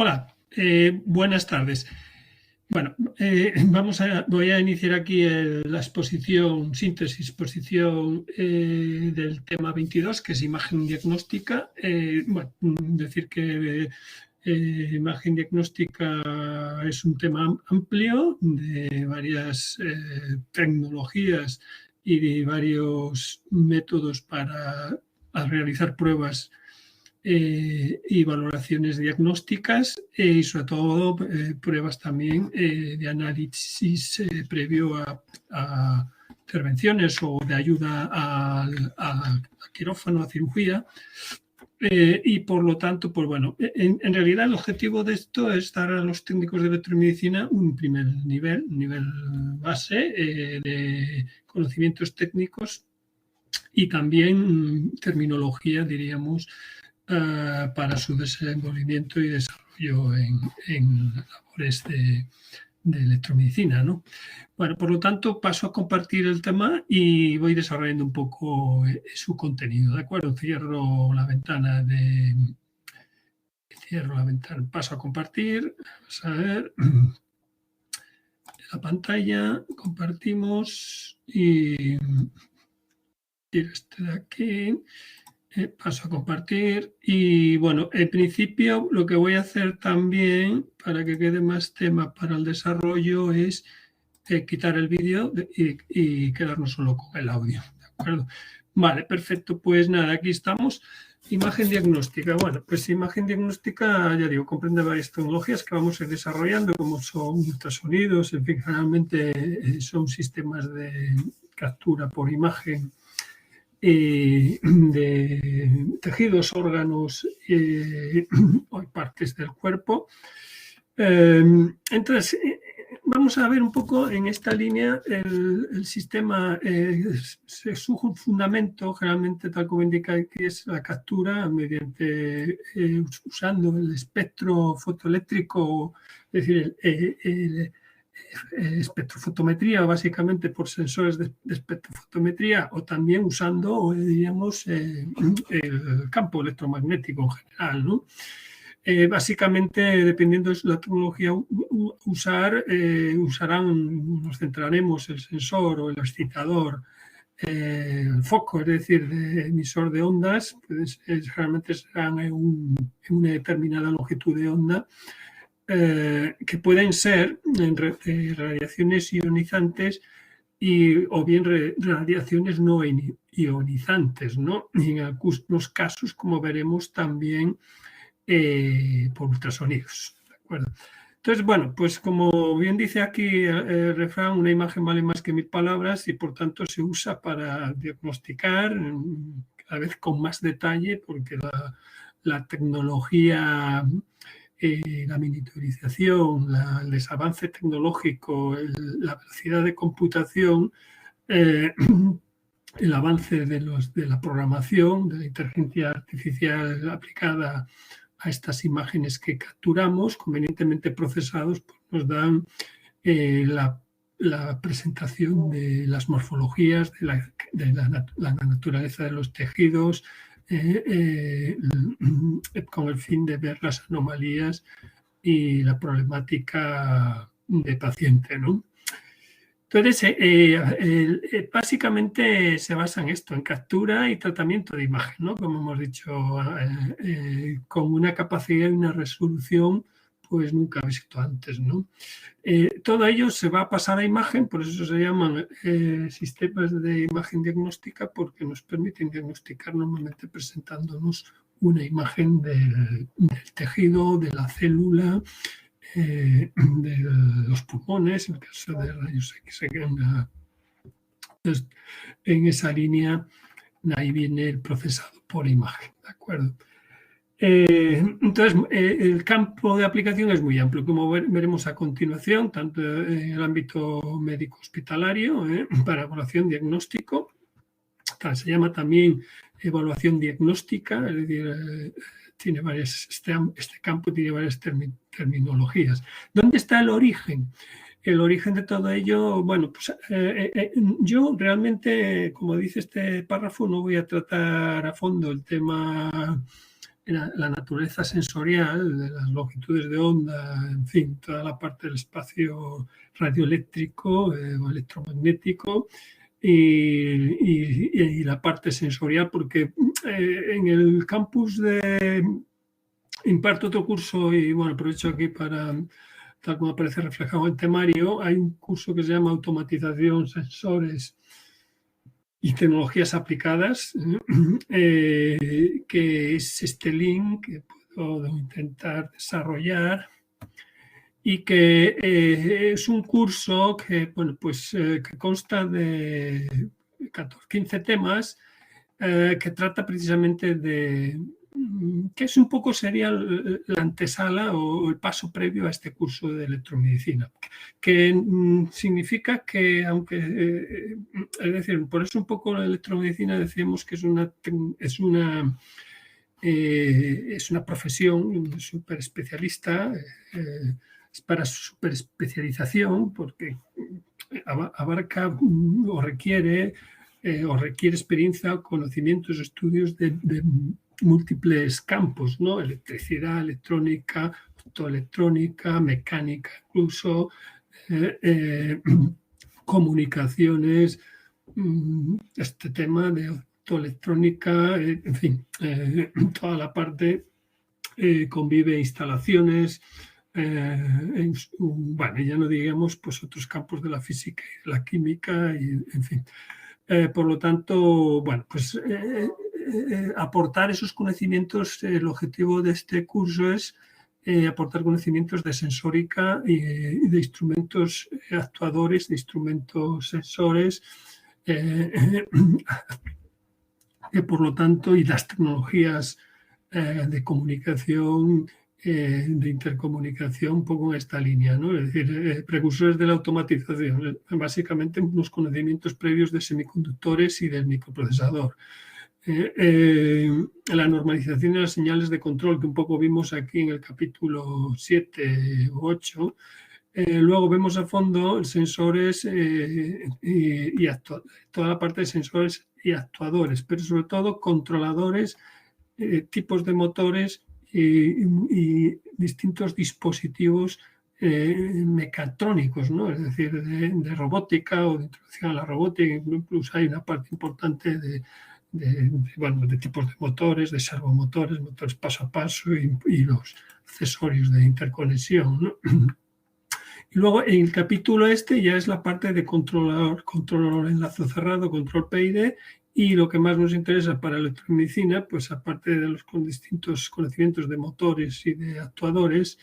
Hola, buenas tardes. Bueno, voy a iniciar aquí la exposición, síntesis, exposición del tema 22, que es imagen diagnóstica. Decir que imagen diagnóstica es un tema amplio de varias tecnologías y de varios métodos para realizar pruebas y valoraciones diagnósticas y sobre todo pruebas también de análisis previo a intervenciones o de ayuda a quirófano, a cirugía. Y por lo tanto, pues bueno, en realidad el objetivo de esto es dar a los técnicos de electromedicina un primer nivel, base de conocimientos técnicos y también terminología, diríamos, para su desenvolvimiento y desarrollo en labores de electromedicina, ¿no? Bueno, por lo tanto, paso a compartir el tema y voy desarrollando un poco su contenido, ¿de acuerdo? Cierro la ventana, paso a compartir, vamos a ver la pantalla, compartimos y este de aquí. Paso a compartir y bueno, en principio lo que voy a hacer también para que quede más tema para el desarrollo es quitar el vídeo y quedarnos solo con el audio, ¿de acuerdo? Vale, perfecto, pues nada, aquí estamos. Imagen diagnóstica. Bueno, pues imagen diagnóstica, ya digo, comprende varias tecnologías que vamos a ir desarrollando, como son ultrasonidos, en fin, generalmente son sistemas de captura por imagen de tejidos, órganos o partes del cuerpo. Entonces, vamos a ver un poco en esta línea el sistema, su fundamento, generalmente tal como indica aquí, es la captura mediante usando el espectro fotoeléctrico, es decir, el espectrofotometría, básicamente por sensores de espectrofotometría, o también usando, diríamos, el campo electromagnético en general, ¿no? Básicamente, dependiendo de la tecnología nos centraremos el sensor o el excitador, el foco, es decir, de emisor de ondas, pues, generalmente serán en una determinada longitud de onda, que pueden ser radiaciones ionizantes o bien radiaciones no ionizantes, ¿no? Y en algunos casos, como veremos, también por ultrasonidos, ¿de acuerdo? Entonces, bueno, pues como bien dice aquí el refrán, una imagen vale más que 1000 palabras y por tanto se usa para diagnosticar cada vez con más detalle, porque la tecnología, la miniaturización, el desavance tecnológico, la velocidad de computación, el avance de la programación, de la inteligencia artificial aplicada a estas imágenes que capturamos, convenientemente procesados, pues nos dan la presentación de las morfologías, de la naturaleza de los tejidos, con el fin de ver las anomalías y la problemática de paciente, ¿no? Entonces, básicamente se basa en esto, en captura y tratamiento de imagen, ¿no? Como hemos dicho, con una capacidad y una resolución pues nunca visto antes, ¿no? Todo ello se va a pasar a imagen, por eso se llaman sistemas de imagen diagnóstica, porque nos permiten diagnosticar normalmente presentándonos una imagen del tejido, de la célula, de los pulmones, en el caso de rayos X. Entonces, en esa línea, ahí viene el procesado por imagen, ¿de acuerdo? Entonces, el campo de aplicación es muy amplio, como veremos a continuación, tanto en el ámbito médico hospitalario, para evaluación diagnóstico, se llama también evaluación diagnóstica, es decir, tiene este campo tiene varias terminologías. ¿Dónde está el origen? El origen de todo ello, bueno, pues yo realmente, como dice este párrafo, no voy a tratar a fondo el tema la naturaleza sensorial de las longitudes de onda, en fin, toda la parte del espacio radioeléctrico o electromagnético y la parte sensorial, porque en el campus imparto otro curso y bueno, aprovecho aquí para, tal como aparece reflejado en temario, hay un curso que se llama Automatización, Sensores y Tecnologías Aplicadas, que es este link que puedo intentar desarrollar y que es un curso que, bueno, pues, que consta de 15 temas que trata precisamente de que es un poco sería la antesala o el paso previo a este curso de electromedicina, que significa que aunque, es decir, por eso un poco la electromedicina decimos que es una profesión súper especialista, es para su super especialización porque abarca o requiere experiencia, conocimientos, estudios de múltiples campos, ¿no? Electricidad, electrónica, optoelectrónica, mecánica, incluso comunicaciones, este tema de optoelectrónica, en fin, toda la parte convive instalaciones, bueno, ya no digamos pues otros campos de la física y de la química, y, en fin. Por lo tanto, bueno, pues aportar esos conocimientos, el objetivo de este curso es aportar conocimientos de sensórica y de instrumentos actuadores, de instrumentos sensores, que por lo tanto, y las tecnologías de comunicación, de intercomunicación, un poco en esta línea, ¿no? Es decir, precursores de la automatización, básicamente unos conocimientos previos de semiconductores y del microprocesador. La normalización de las señales de control, que un poco vimos aquí en el capítulo 7 u 8. Luego vemos a fondo sensores y toda la parte de sensores y actuadores, pero sobre todo controladores, tipos de motores y distintos dispositivos mecatrónicos, ¿no? Es decir, de robótica o de introducción a la robótica. Incluso hay una parte importante de tipos de motores, de servomotores, motores paso a paso y los accesorios de interconexión, ¿no? Y luego en el capítulo este ya es la parte de controlador enlazo cerrado, control PID, y lo que más nos interesa para la electromedicina, pues aparte de los distintos conocimientos de motores y de actuadores,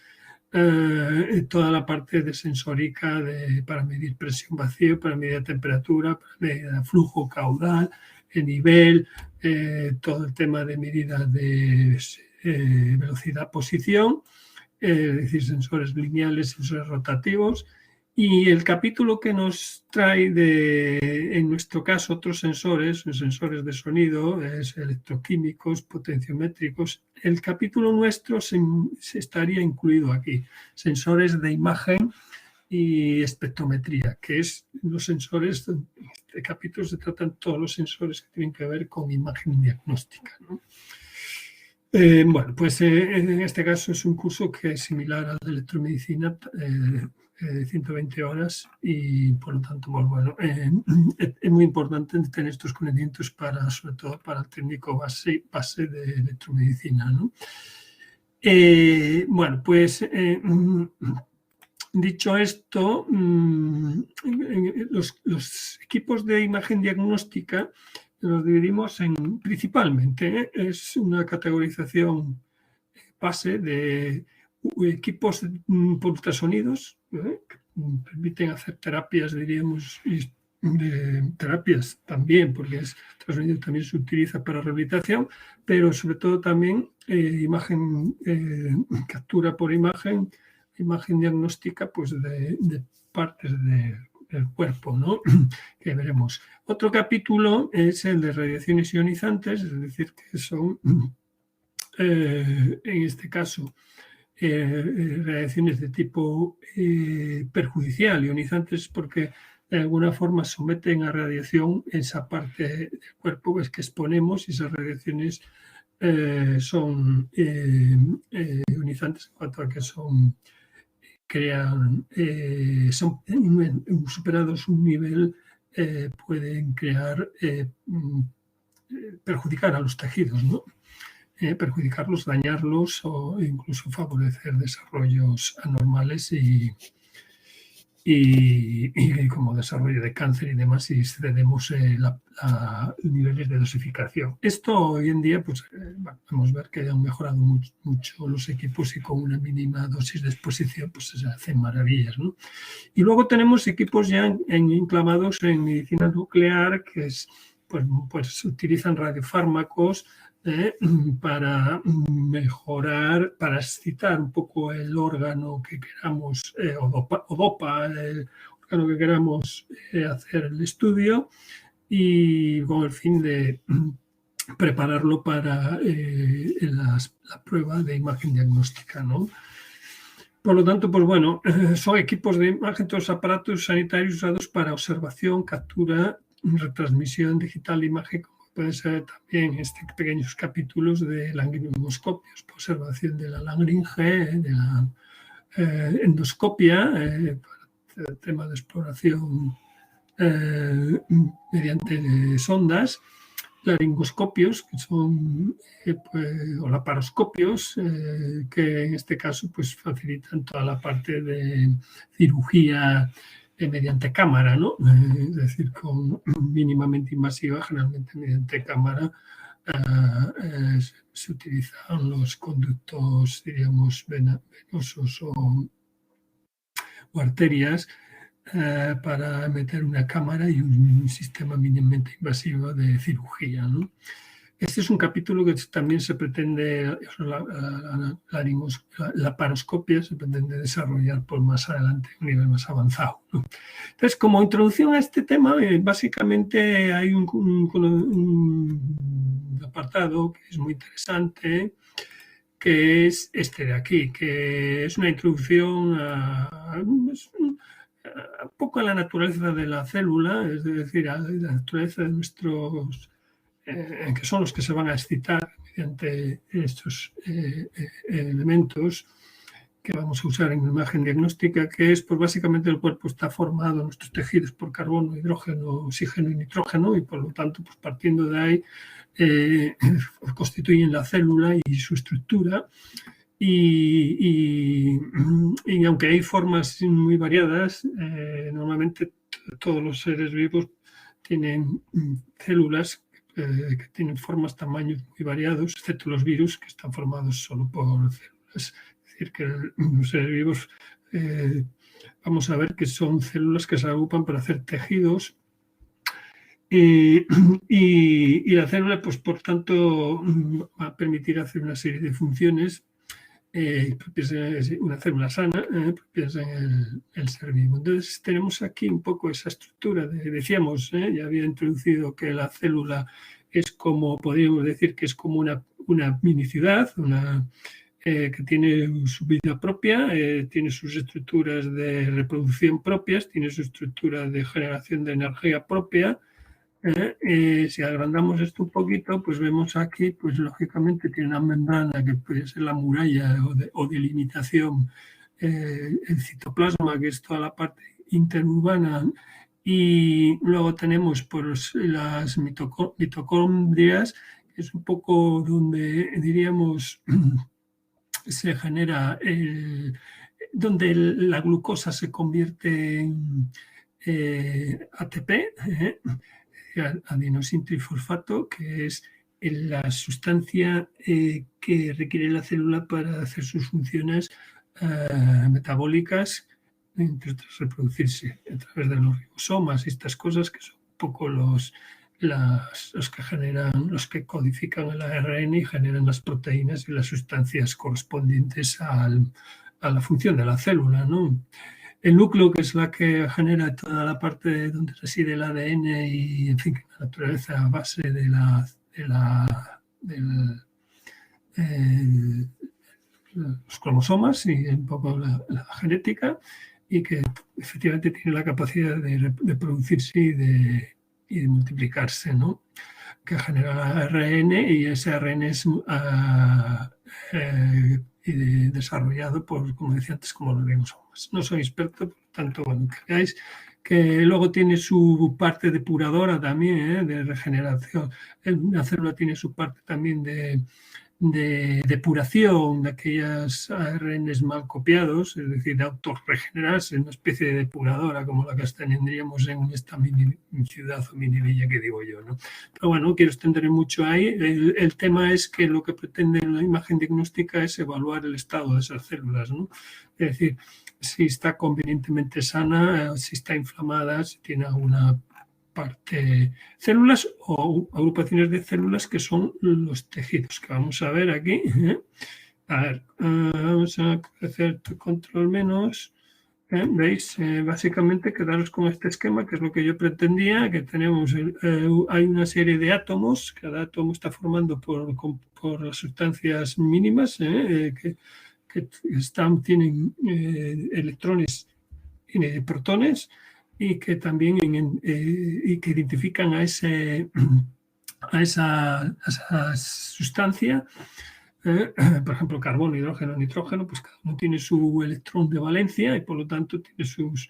toda la parte de sensórica para medir presión vacío, para medir temperatura, para medir flujo caudal, el nivel, todo el tema de medidas de velocidad, posición, es decir, sensores lineales, sensores rotativos. Y el capítulo que nos trae en nuestro caso, otros sensores de sonido, electroquímicos, potenciométricos. El capítulo nuestro se estaría incluido aquí. Sensores de imagen y espectrometría, que es los sensores, en este capítulo se tratan todos los sensores que tienen que ver con imagen diagnóstica, ¿no? Bueno, pues en este caso es un curso que es similar al de electromedicina, 120 horas, y por lo tanto, bueno, es muy importante tener estos conocimientos sobre todo para el técnico base de electromedicina, ¿no? Bueno, pues dicho esto, los equipos de imagen diagnóstica los dividimos principalmente, es una categorización base de equipos por ultrasonidos, que permiten hacer terapias, diríamos, de terapias también, porque el ultrasonido también se utiliza para rehabilitación, pero sobre todo también captura por imagen diagnóstica, pues de partes del cuerpo, ¿no? Que veremos. Otro capítulo es el de radiaciones ionizantes, es decir, que son, en este caso, radiaciones de tipo perjudicial, ionizantes, porque de alguna forma someten a radiación esa parte del cuerpo que exponemos, y esas radiaciones son ionizantes en cuanto a que son superados un nivel, pueden perjudicar a los tejidos, ¿no? Perjudicarlos, dañarlos o incluso favorecer desarrollos anormales y como desarrollo de cáncer y demás si excedemos niveles de dosificación. Esto hoy en día, pues vamos a ver que han mejorado mucho los equipos y con una mínima dosis de exposición pues se hacen maravillas, ¿no? Y luego tenemos equipos ya enclavados en medicina nuclear que pues utilizan radiofármacos para mejorar, para excitar un poco el órgano que queramos, o dopa el órgano que queramos hacer el estudio, y con el fin de prepararlo para la prueba de imagen diagnóstica, ¿no? Por lo tanto, pues bueno, son equipos de imagen, todos aparatos sanitarios usados para observación, captura, retransmisión digital de imagen, pueden ser también pequeños capítulos de laringoscopios, observación de la laringe, de la endoscopia, para el tema de exploración mediante sondas, laringoscopios, que son, o laparoscopios, que en este caso pues facilitan toda la parte de cirugía mediante cámara, ¿no? Es decir, con mínimamente invasiva, generalmente mediante cámara, se utilizan los conductos, diríamos, venosos o arterias para meter una cámara y un sistema mínimamente invasivo de cirugía, ¿no? Este es un capítulo que también se pretende, la laparoscopia se pretende desarrollar por más adelante, a un nivel más avanzado, ¿no? Entonces, como introducción a este tema, básicamente hay un apartado que es muy interesante, que es este de aquí, que es una introducción un poco a la naturaleza de la célula, es decir, a la naturaleza de nuestros, que son los que se van a excitar mediante estos elementos que vamos a usar en imagen diagnóstica, que es, pues básicamente el cuerpo está formado, nuestros tejidos, por carbono, hidrógeno, oxígeno y nitrógeno, y por lo tanto, pues partiendo de ahí, constituyen la célula y su estructura. Y aunque hay formas muy variadas, normalmente todos los seres vivos tienen células que tienen formas, tamaños muy variados, excepto los virus, que están formados solo por células. Es decir, que los seres vivos, vamos a ver que son células que se agrupan para hacer tejidos. Y la célula, pues por tanto, va a permitir hacer una serie de funciones propias de una célula sana, propias en el ser vivo. Entonces tenemos aquí un poco esa estructura, decíamos, ya había introducido que la célula es como, podríamos decir que es como una mini ciudad, que tiene su vida propia, tiene sus estructuras de reproducción propias, tiene su estructura de generación de energía propia. Si agrandamos esto un poquito, pues vemos aquí, pues lógicamente tiene una membrana que puede ser la muralla o delimitación, el citoplasma, que es toda la parte interurbana, y luego tenemos pues las mitocondrias, que es un poco donde diríamos se genera, donde la glucosa se convierte en ATP, adenosintrifosfato, que es la sustancia que requiere la célula para hacer sus funciones metabólicas, entre otras reproducirse a través de los ribosomas y estas cosas que son un poco los que generan, los que codifican el ARN y generan las proteínas y las sustancias correspondientes a la función de la célula, ¿no? El núcleo, que es la que genera toda la parte donde reside el ADN y, en fin, la naturaleza base de los cromosomas y un poco la genética, y que efectivamente tiene la capacidad de producirse y de multiplicarse, ¿no? que genera ARN, y ese ARN es desarrollado por, como decía antes, como los ribosomas. No soy experto, por lo tanto, bueno, que veáis que luego tiene su parte depuradora también, de regeneración. Una célula tiene su parte también de depuración de aquellas ARNs mal copiados, es decir, de autorregenerarse, una especie de depuradora como la que tendríamos en esta mini ciudad o mini villa que digo yo, ¿no? Pero bueno, no quiero extenderme mucho ahí. El tema es que lo que pretende la imagen diagnóstica es evaluar el estado de esas células, ¿no? Es decir, si está convenientemente sana, si está inflamada, si tiene alguna parte células o agrupaciones de células que son los tejidos, que vamos a ver aquí. A ver, vamos a hacer control menos. ¿Veis? Básicamente quedaros con este esquema, que es lo que yo pretendía, que tenemos, hay una serie de átomos, cada átomo está formando por las sustancias mínimas, que tienen electrones y protones, y que también y que identifican a esa sustancia, por ejemplo, carbono, hidrógeno, nitrógeno, pues cada uno tiene su electrón de valencia y por lo tanto tiene sus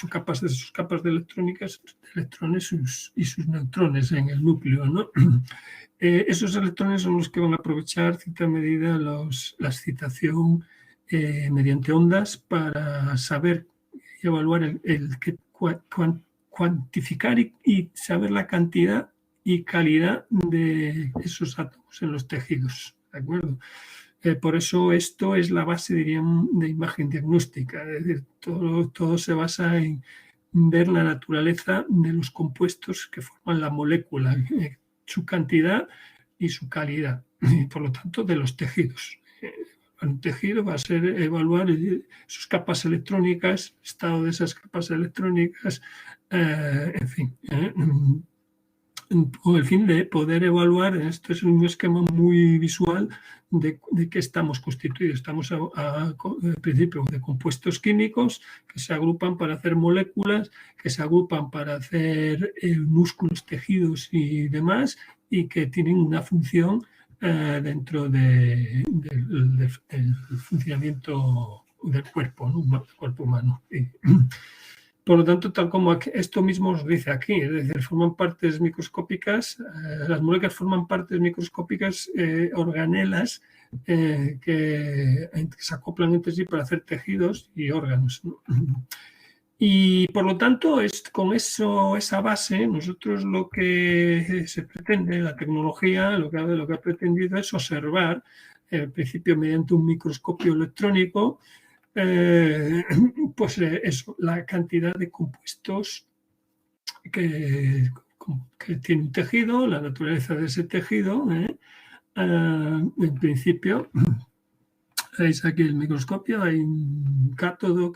capas de electrónicas, de electrones y sus neutrones en el núcleo, ¿no? Esos electrones son los que van a aprovechar, en cierta medida, la excitación mediante ondas para saber y evaluar cuantificar y saber la cantidad y calidad de esos átomos en los tejidos, ¿de acuerdo? Por eso esto es la base, diríamos, de imagen diagnóstica, es decir, todo se basa en ver la naturaleza de los compuestos que forman la molécula, su cantidad y su calidad, y por lo tanto de los tejidos. Un tejido va a ser evaluar sus capas electrónicas, el estado de esas capas electrónicas, en fin, con el fin de poder evaluar. Esto es un esquema muy visual de qué estamos constituidos. Estamos al principio de compuestos químicos que se agrupan para hacer moléculas, que se agrupan para hacer músculos, tejidos y demás, y que tienen una función dentro del funcionamiento del cuerpo, ¿no? Del cuerpo humano. Por lo tanto, tal como esto mismo os dice aquí, es decir, forman partes microscópicas, las moléculas forman partes microscópicas, organelas, que se acoplan entre sí para hacer tejidos y órganos, ¿no? Y por lo tanto, con esa base, nosotros lo que se pretende, la tecnología, lo que ha pretendido es observar, en principio mediante un microscopio electrónico, pues eso, la cantidad de compuestos que tiene un tejido, la naturaleza de ese tejido. En principio, veis aquí el microscopio, hay un cátodo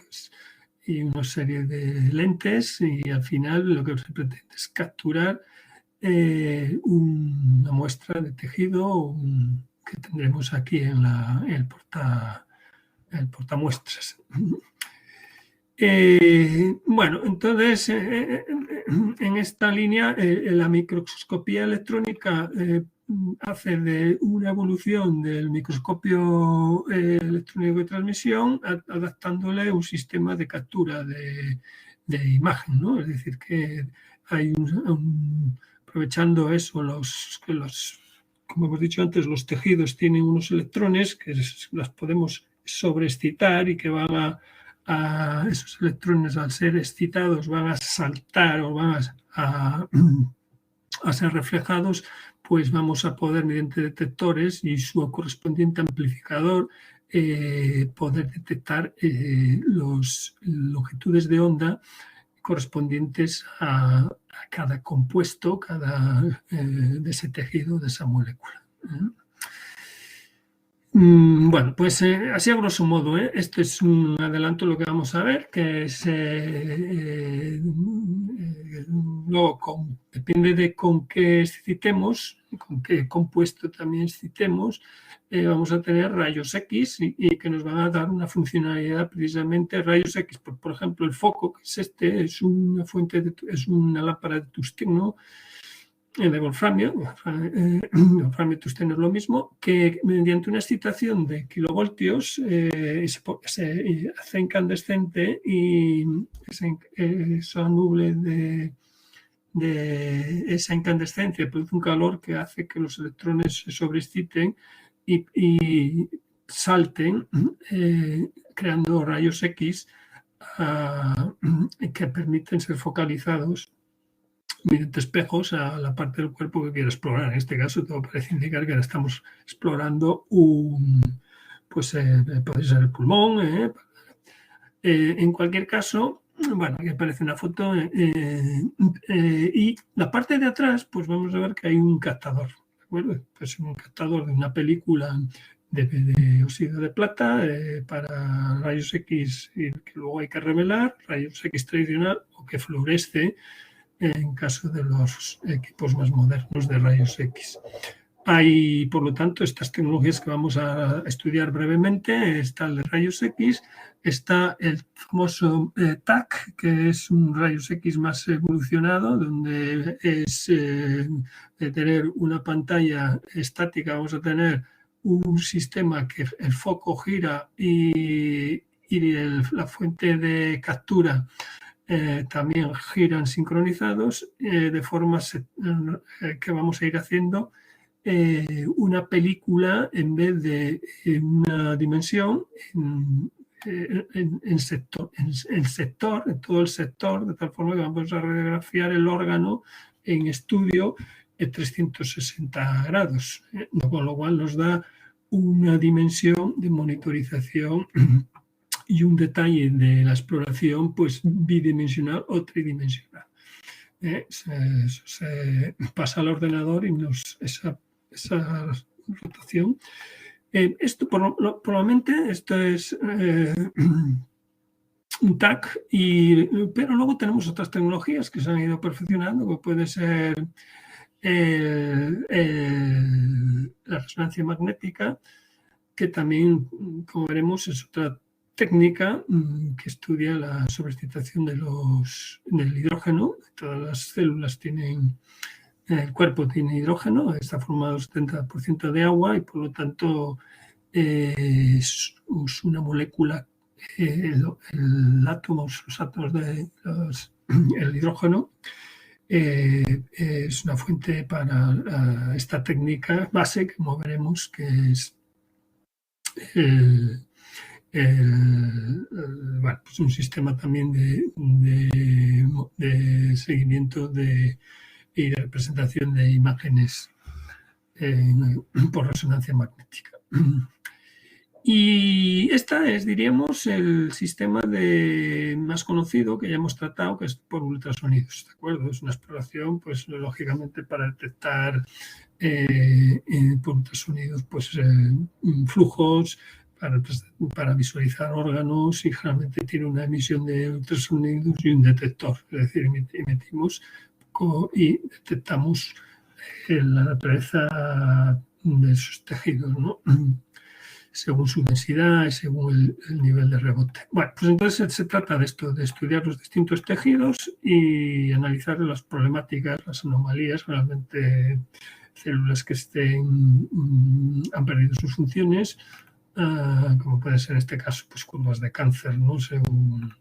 y una serie de lentes, y al final lo que se pretende es capturar una muestra de tejido que tendremos aquí en el portamuestras. Bueno, entonces, en esta línea, la microscopía electrónica hace de una evolución del microscopio electrónico de transmisión, adaptándole un sistema de captura de imagen, ¿no? Es decir, que hay aprovechando eso, como hemos dicho antes, los tejidos tienen unos electrones que las podemos sobreexcitar y que van a esos electrones, al ser excitados, van a saltar o van a ser reflejados, pues vamos a poder, mediante detectores y su correspondiente amplificador, poder detectar las longitudes de onda correspondientes a cada compuesto, de ese tejido, de esa molécula. Bueno, pues así a grosso modo, esto es un adelanto de lo que vamos a ver, que es luego depende de con qué excitemos, con qué compuesto también excitemos, vamos a tener rayos X y que nos van a dar una funcionalidad, precisamente rayos X. Por ejemplo, el foco, que es una fuente, es una lámpara de tungsteno, de wolframio, wolframio tungsteno es lo mismo, que mediante una excitación de kilovoltios se hace incandescente y esa nube de esa incandescencia produce un calor que hace que los electrones se sobreexciten y salten, creando rayos X que permiten ser focalizados mediante espejos a la parte del cuerpo que quiero explorar. En este caso, todo parece indicar que ahora estamos explorando puede ser el pulmón. En cualquier caso, bueno, aquí aparece una foto y la parte de atrás, pues vamos a ver que hay un captador, ¿de acuerdo? Pues un captador de una película de óxido de plata para rayos X que luego hay que revelar, rayos X tradicional o que fluoresce en caso de los equipos más modernos de rayos X. Hay, por lo tanto, estas tecnologías que vamos a estudiar brevemente. Está el de rayos X, está el famoso TAC, que es un rayos X más evolucionado, donde es de tener una pantalla estática, vamos a tener un sistema que el foco gira y la fuente de captura también giran sincronizados, de forma que vamos a ir haciendo una película en vez de una dimensión en todo el sector, de tal forma que vamos a radiografiar el órgano en estudio en 360 grados, con lo cual nos da una dimensión de monitorización y un detalle de la exploración pues bidimensional o tridimensional. Se pasa al ordenador y esa rotación. Esto probablemente esto es un TAC, pero luego tenemos otras tecnologías que se han ido perfeccionando, que puede ser la resonancia magnética, que también, como veremos, es otra técnica que estudia la sobreexcitación del hidrógeno. Todas las células tienen, el cuerpo tiene hidrógeno, está formado 70% de agua y por lo tanto es una molécula, los átomos el hidrógeno es una fuente para esta técnica base, que como veremos, que es pues un sistema también de seguimiento y de representación de imágenes por resonancia magnética. Y esta es, diríamos, el sistema más conocido que ya hemos tratado, que es por ultrasonidos, ¿de acuerdo? Es una exploración, pues, lógicamente, para detectar por ultrasonidos, pues, flujos, para visualizar órganos, y generalmente tiene una emisión de ultrasonidos y un detector, es decir, emitimos y detectamos la naturaleza de esos tejidos, ¿no? Según su densidad y según el nivel de rebote. Bueno, pues entonces se trata de esto, de estudiar los distintos tejidos y analizar las problemáticas, las anomalías, realmente células que han perdido sus funciones, como puede ser en este caso, pues curvas de cáncer, ¿no? Según,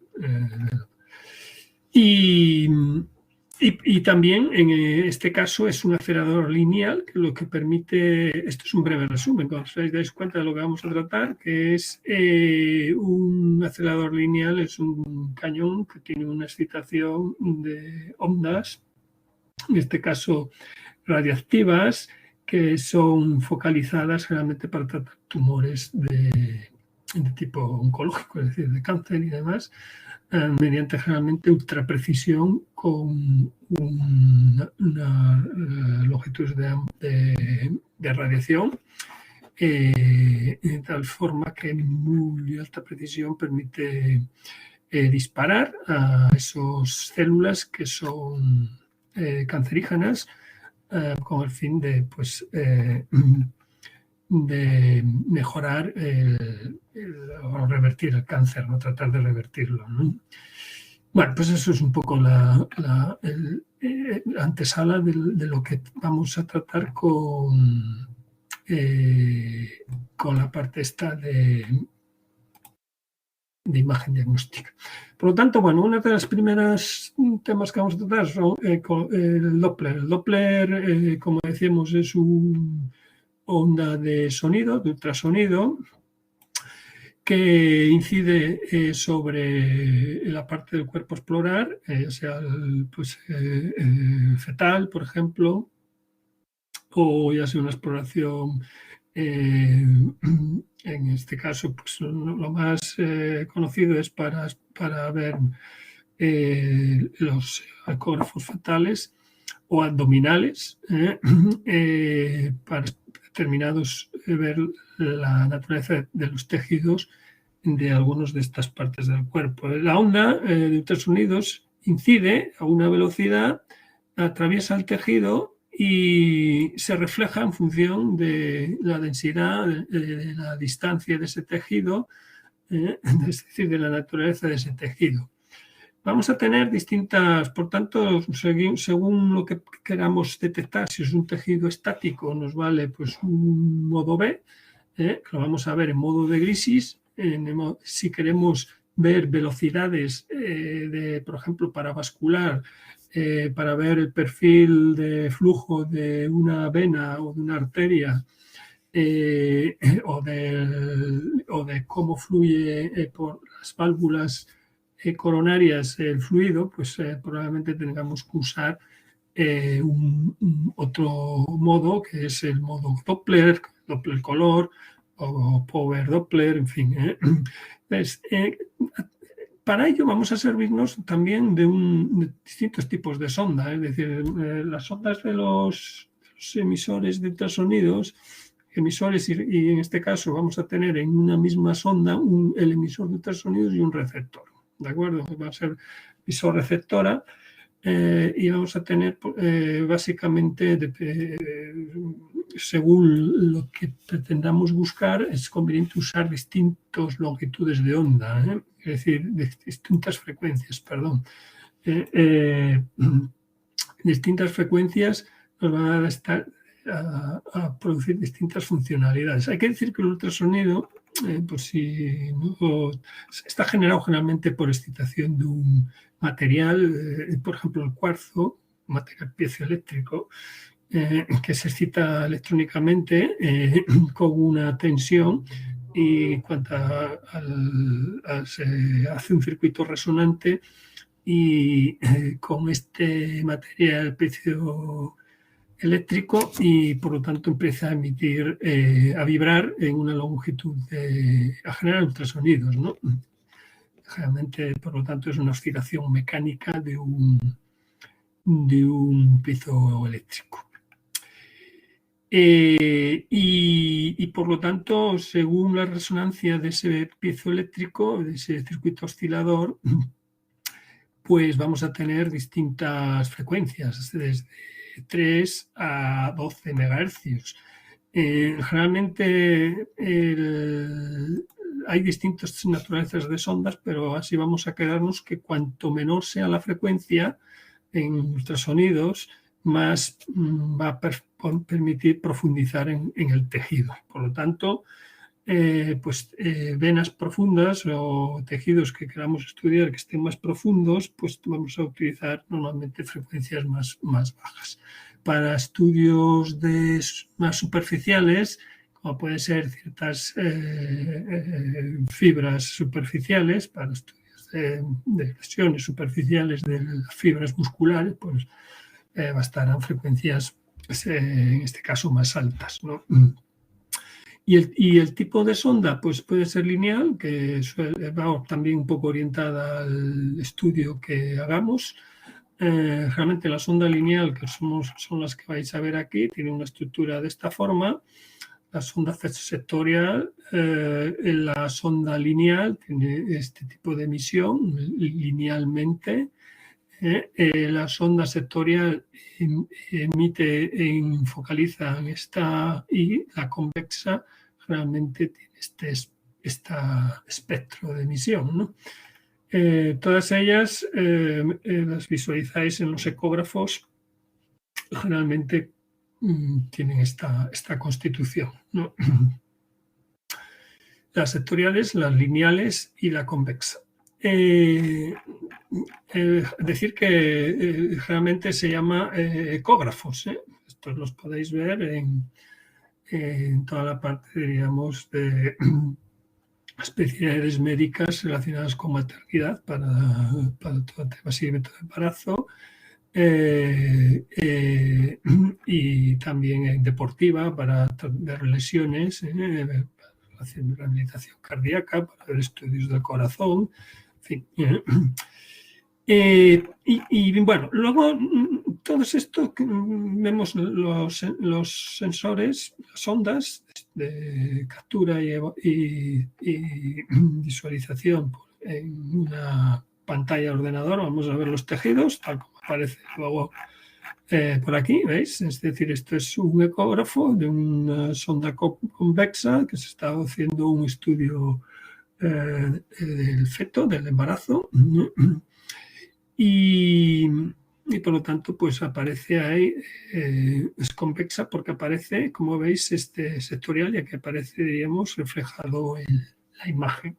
y también en este caso es un acelerador lineal, que lo que permite, esto es un breve resumen, cuando os dais cuenta de lo que vamos a tratar, que es un acelerador lineal, es un cañón que tiene una excitación de ondas, en este caso radiactivas, que son focalizadas generalmente para tratar tumores de tipo oncológico, es decir, de cáncer y demás, mediante generalmente ultraprecisión con una longitud de radiación, de tal forma que en muy alta precisión permite disparar a esas células que son cancerígenas, con el fin de, pues, de mejorar o revertir el cáncer, no tratar de revertirlo, ¿no? Bueno, pues eso es un poco la antesala de lo que vamos a tratar con la parte esta de imagen diagnóstica. Por lo tanto, bueno, una de las primeras temas que vamos a tratar son el Doppler. El Doppler, como decíamos, es una onda de sonido, de ultrasonido, que incide sobre la parte del cuerpo a explorar, ya sea fetal, por ejemplo, o ya sea una exploración, en este caso, pues lo más conocido es para ver los ecógrafos fetales o abdominales, para determinados ver la naturaleza de los tejidos de algunas de estas partes del cuerpo. La onda de ultrasonidos incide a una velocidad, atraviesa el tejido y se refleja en función de la densidad, de la distancia de ese tejido, es decir, de la naturaleza de ese tejido. Vamos a tener distintas, por tanto, según lo que queramos detectar, si es un tejido estático, nos vale pues un modo B, que lo vamos a ver en modo de Grisis. Si queremos ver velocidades, por ejemplo, para vascular, para ver el perfil de flujo de una vena o de una arteria, o de cómo fluye por las válvulas coronarias el fluido, pues probablemente tengamos que usar otro modo, que es el modo Doppler, Doppler color o Power Doppler, en fin. Entonces, para ello vamos a servirnos también de distintos tipos de sonda, es decir, las ondas de los emisores de ultrasonidos, emisores, y en este caso vamos a tener en una misma sonda el emisor de ultrasonidos y un receptor. ¿De acuerdo? Va a ser emisor-receptora, y vamos a tener básicamente, según lo que pretendamos buscar, es conveniente usar distintas longitudes de onda, es decir, distintas frecuencias, perdón. Distintas frecuencias nos van a producir distintas funcionalidades. Hay que decir que el ultrasonido, pues si no, está generado generalmente por excitación de un material, por ejemplo el cuarzo, material piezoeléctrico, que se excita electrónicamente con una tensión, y cuando se hace un circuito resonante y con este material piezoeléctrico, y por lo tanto empieza a emitir, a vibrar en una longitud, a generar ultrasonidos, ¿no? Generalmente, por lo tanto, es una oscilación mecánica de un piezoeléctrico. Y por lo tanto, según la resonancia de ese piezoeléctrico, de ese circuito oscilador, pues vamos a tener distintas frecuencias, desde 3 a 12 MHz. Generalmente hay distintas naturalezas de sondas, pero así vamos a quedarnos que cuanto menor sea la frecuencia en ultrasonidos, más va a permitir profundizar en el tejido. Por lo tanto, venas profundas o tejidos que queramos estudiar que estén más profundos, pues vamos a utilizar normalmente frecuencias más bajas. Para estudios más superficiales, como pueden ser ciertas fibras superficiales, para estudios de lesiones superficiales de las fibras musculares, pues bastarán frecuencias, en este caso, más altas, ¿no? Y el tipo de sonda, pues puede ser lineal, que va también un poco orientada al estudio que hagamos. Realmente la sonda lineal, que son las que vais a ver aquí, tiene una estructura de esta forma. La sonda sectorial, la sonda lineal tiene este tipo de emisión linealmente. La sonda sectorial emite, focaliza en esta, y la convexa realmente tiene este espectro de emisión, ¿no? Todas ellas las visualizáis en los ecógrafos, generalmente tienen esta constitución, ¿no? Las sectoriales, las lineales y la convexa. Decir que generalmente se llama ecógrafos. Estos los podéis ver en toda la parte, diríamos, de especialidades médicas relacionadas con maternidad para todo el tema seguimiento de embarazo, y también en deportiva para ver lesiones, haciendo rehabilitación cardíaca, para ver estudios del corazón, en fin. Y bueno, luego todos estos vemos los sensores, las ondas de captura y visualización en una pantalla de ordenador. Vamos a ver los tejidos, tal como aparece luego por aquí, ¿veis? Es decir, esto es un ecógrafo de una sonda convexa que se está haciendo un estudio del feto, del embarazo, ¿no? Y por lo tanto, pues aparece ahí, es convexa porque aparece, como veis, este sectorial, ya que aparece, diríamos, reflejado en la imagen.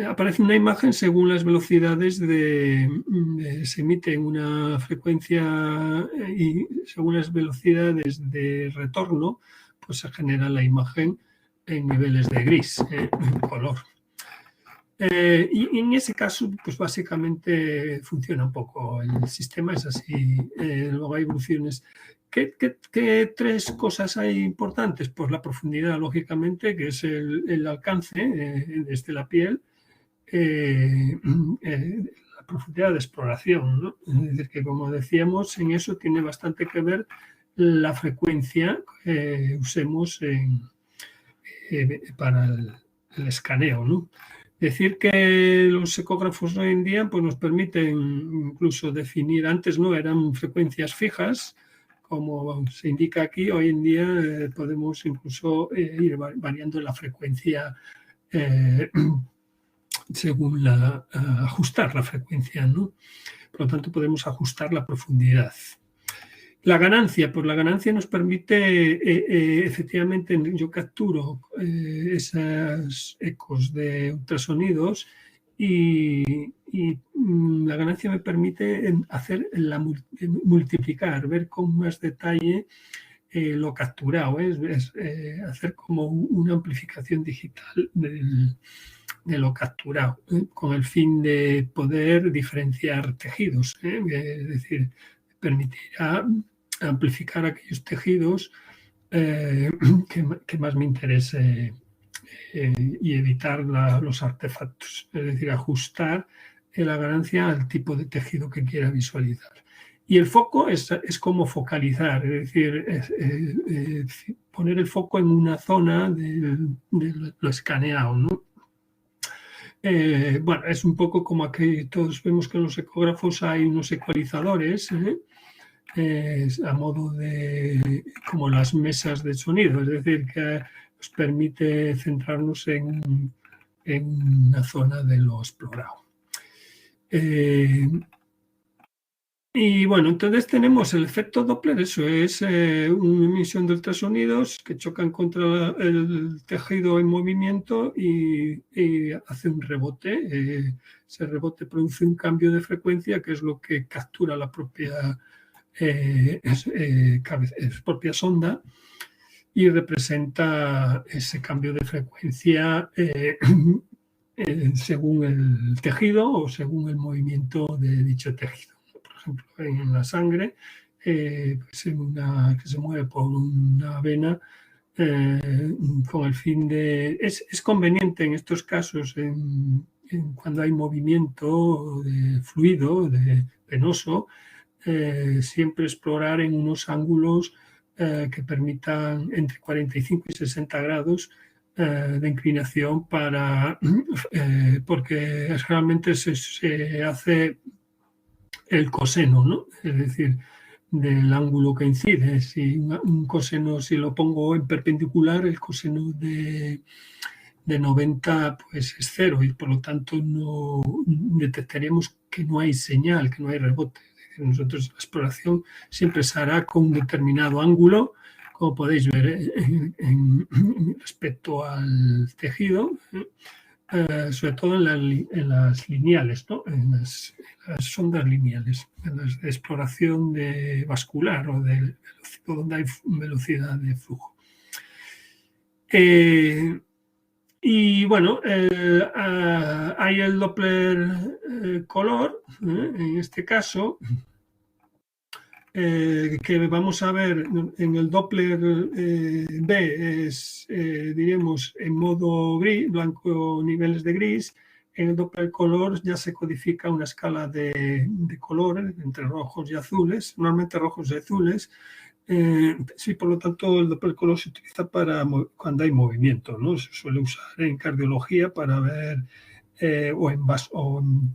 Aparece una imagen según las velocidades se emite en una frecuencia y según las velocidades de retorno, pues se genera la imagen en niveles de gris, en color. Y en ese caso, pues básicamente funciona un poco el sistema, es así. Luego hay evoluciones. ¿Qué tres cosas hay importantes? Pues la profundidad, lógicamente, que es el alcance desde la piel, la profundidad de exploración, ¿no? Es decir, que como decíamos, en eso tiene bastante que ver la frecuencia que usemos para el escaneo, ¿no? Decir que los ecógrafos hoy en día pues nos permiten incluso definir, antes no eran frecuencias fijas, como se indica aquí, hoy en día podemos incluso ir variando la frecuencia según ajustar la frecuencia, ¿no? Por lo tanto, podemos ajustar la profundidad. La ganancia, pues la ganancia nos permite, efectivamente, yo capturo esos ecos de ultrasonidos y la ganancia me permite multiplicar, ver con más detalle lo capturado, es hacer como una amplificación digital de lo capturado, con el fin de poder diferenciar tejidos, es decir, permitirá amplificar aquellos tejidos que más me interese y evitar los artefactos, es decir, ajustar la ganancia al tipo de tejido que quiera visualizar. Y el foco es como focalizar, es decir, poner el foco en una zona de lo escaneado, ¿no? Bueno, es un poco como aquí todos vemos que en los ecógrafos hay unos ecualizadores, a modo de como las mesas de sonido, es decir, que nos permite centrarnos en una zona de lo explorado. Y bueno, entonces tenemos el efecto Doppler, eso es una emisión de ultrasonidos que chocan contra el tejido en movimiento y hace un rebote. Ese rebote produce un cambio de frecuencia, que es lo que captura la propia propia sonda y representa ese cambio de frecuencia según el tejido o según el movimiento de dicho tejido. Por ejemplo, en la sangre, que se mueve por una vena con el fin de... Es conveniente en estos casos, cuando hay movimiento de fluido, venoso, siempre explorar en unos ángulos que permitan entre 45 y 60 grados de inclinación porque realmente se hace el coseno, ¿no? Es decir, del ángulo que incide. Si un coseno, si lo pongo en perpendicular, el coseno de 90 pues es 0 y por lo tanto no detectaríamos que no hay señal, que no hay rebote. Es decir, nosotros la exploración siempre se hará con un determinado ángulo, como podéis ver respecto al tejido, sobre todo en las lineales, ¿no? En las sondas lineales, en las de exploración vascular o donde hay velocidad de flujo. Y bueno, hay el Doppler color, en este caso, que vamos a ver en el Doppler B, diríamos, en modo gris, blanco, niveles de gris. En el Doppler color ya se codifica una escala de colores entre rojos y azules, normalmente rojos y azules. Sí, por lo tanto, el Doppler color se utiliza para cuando hay movimiento, ¿no? Se suele usar en cardiología para ver, o en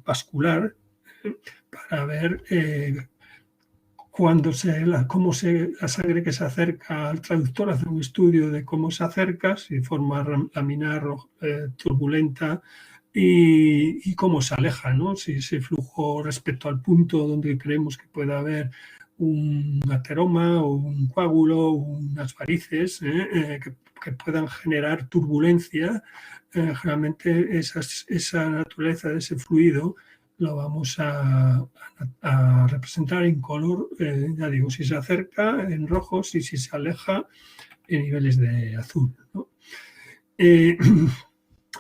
vascular, para ver cómo la sangre que se acerca al traductor, hace un estudio de cómo se acerca, si de forma laminar o turbulenta, y cómo se aleja, ¿no? Si ese flujo respecto al punto donde creemos que puede haber un ateroma o un coágulo, unas varices que puedan generar turbulencia. Generalmente esa naturaleza de ese fluido lo vamos a representar en color, ya digo, si se acerca en rojos y si se aleja en niveles de azul, ¿no?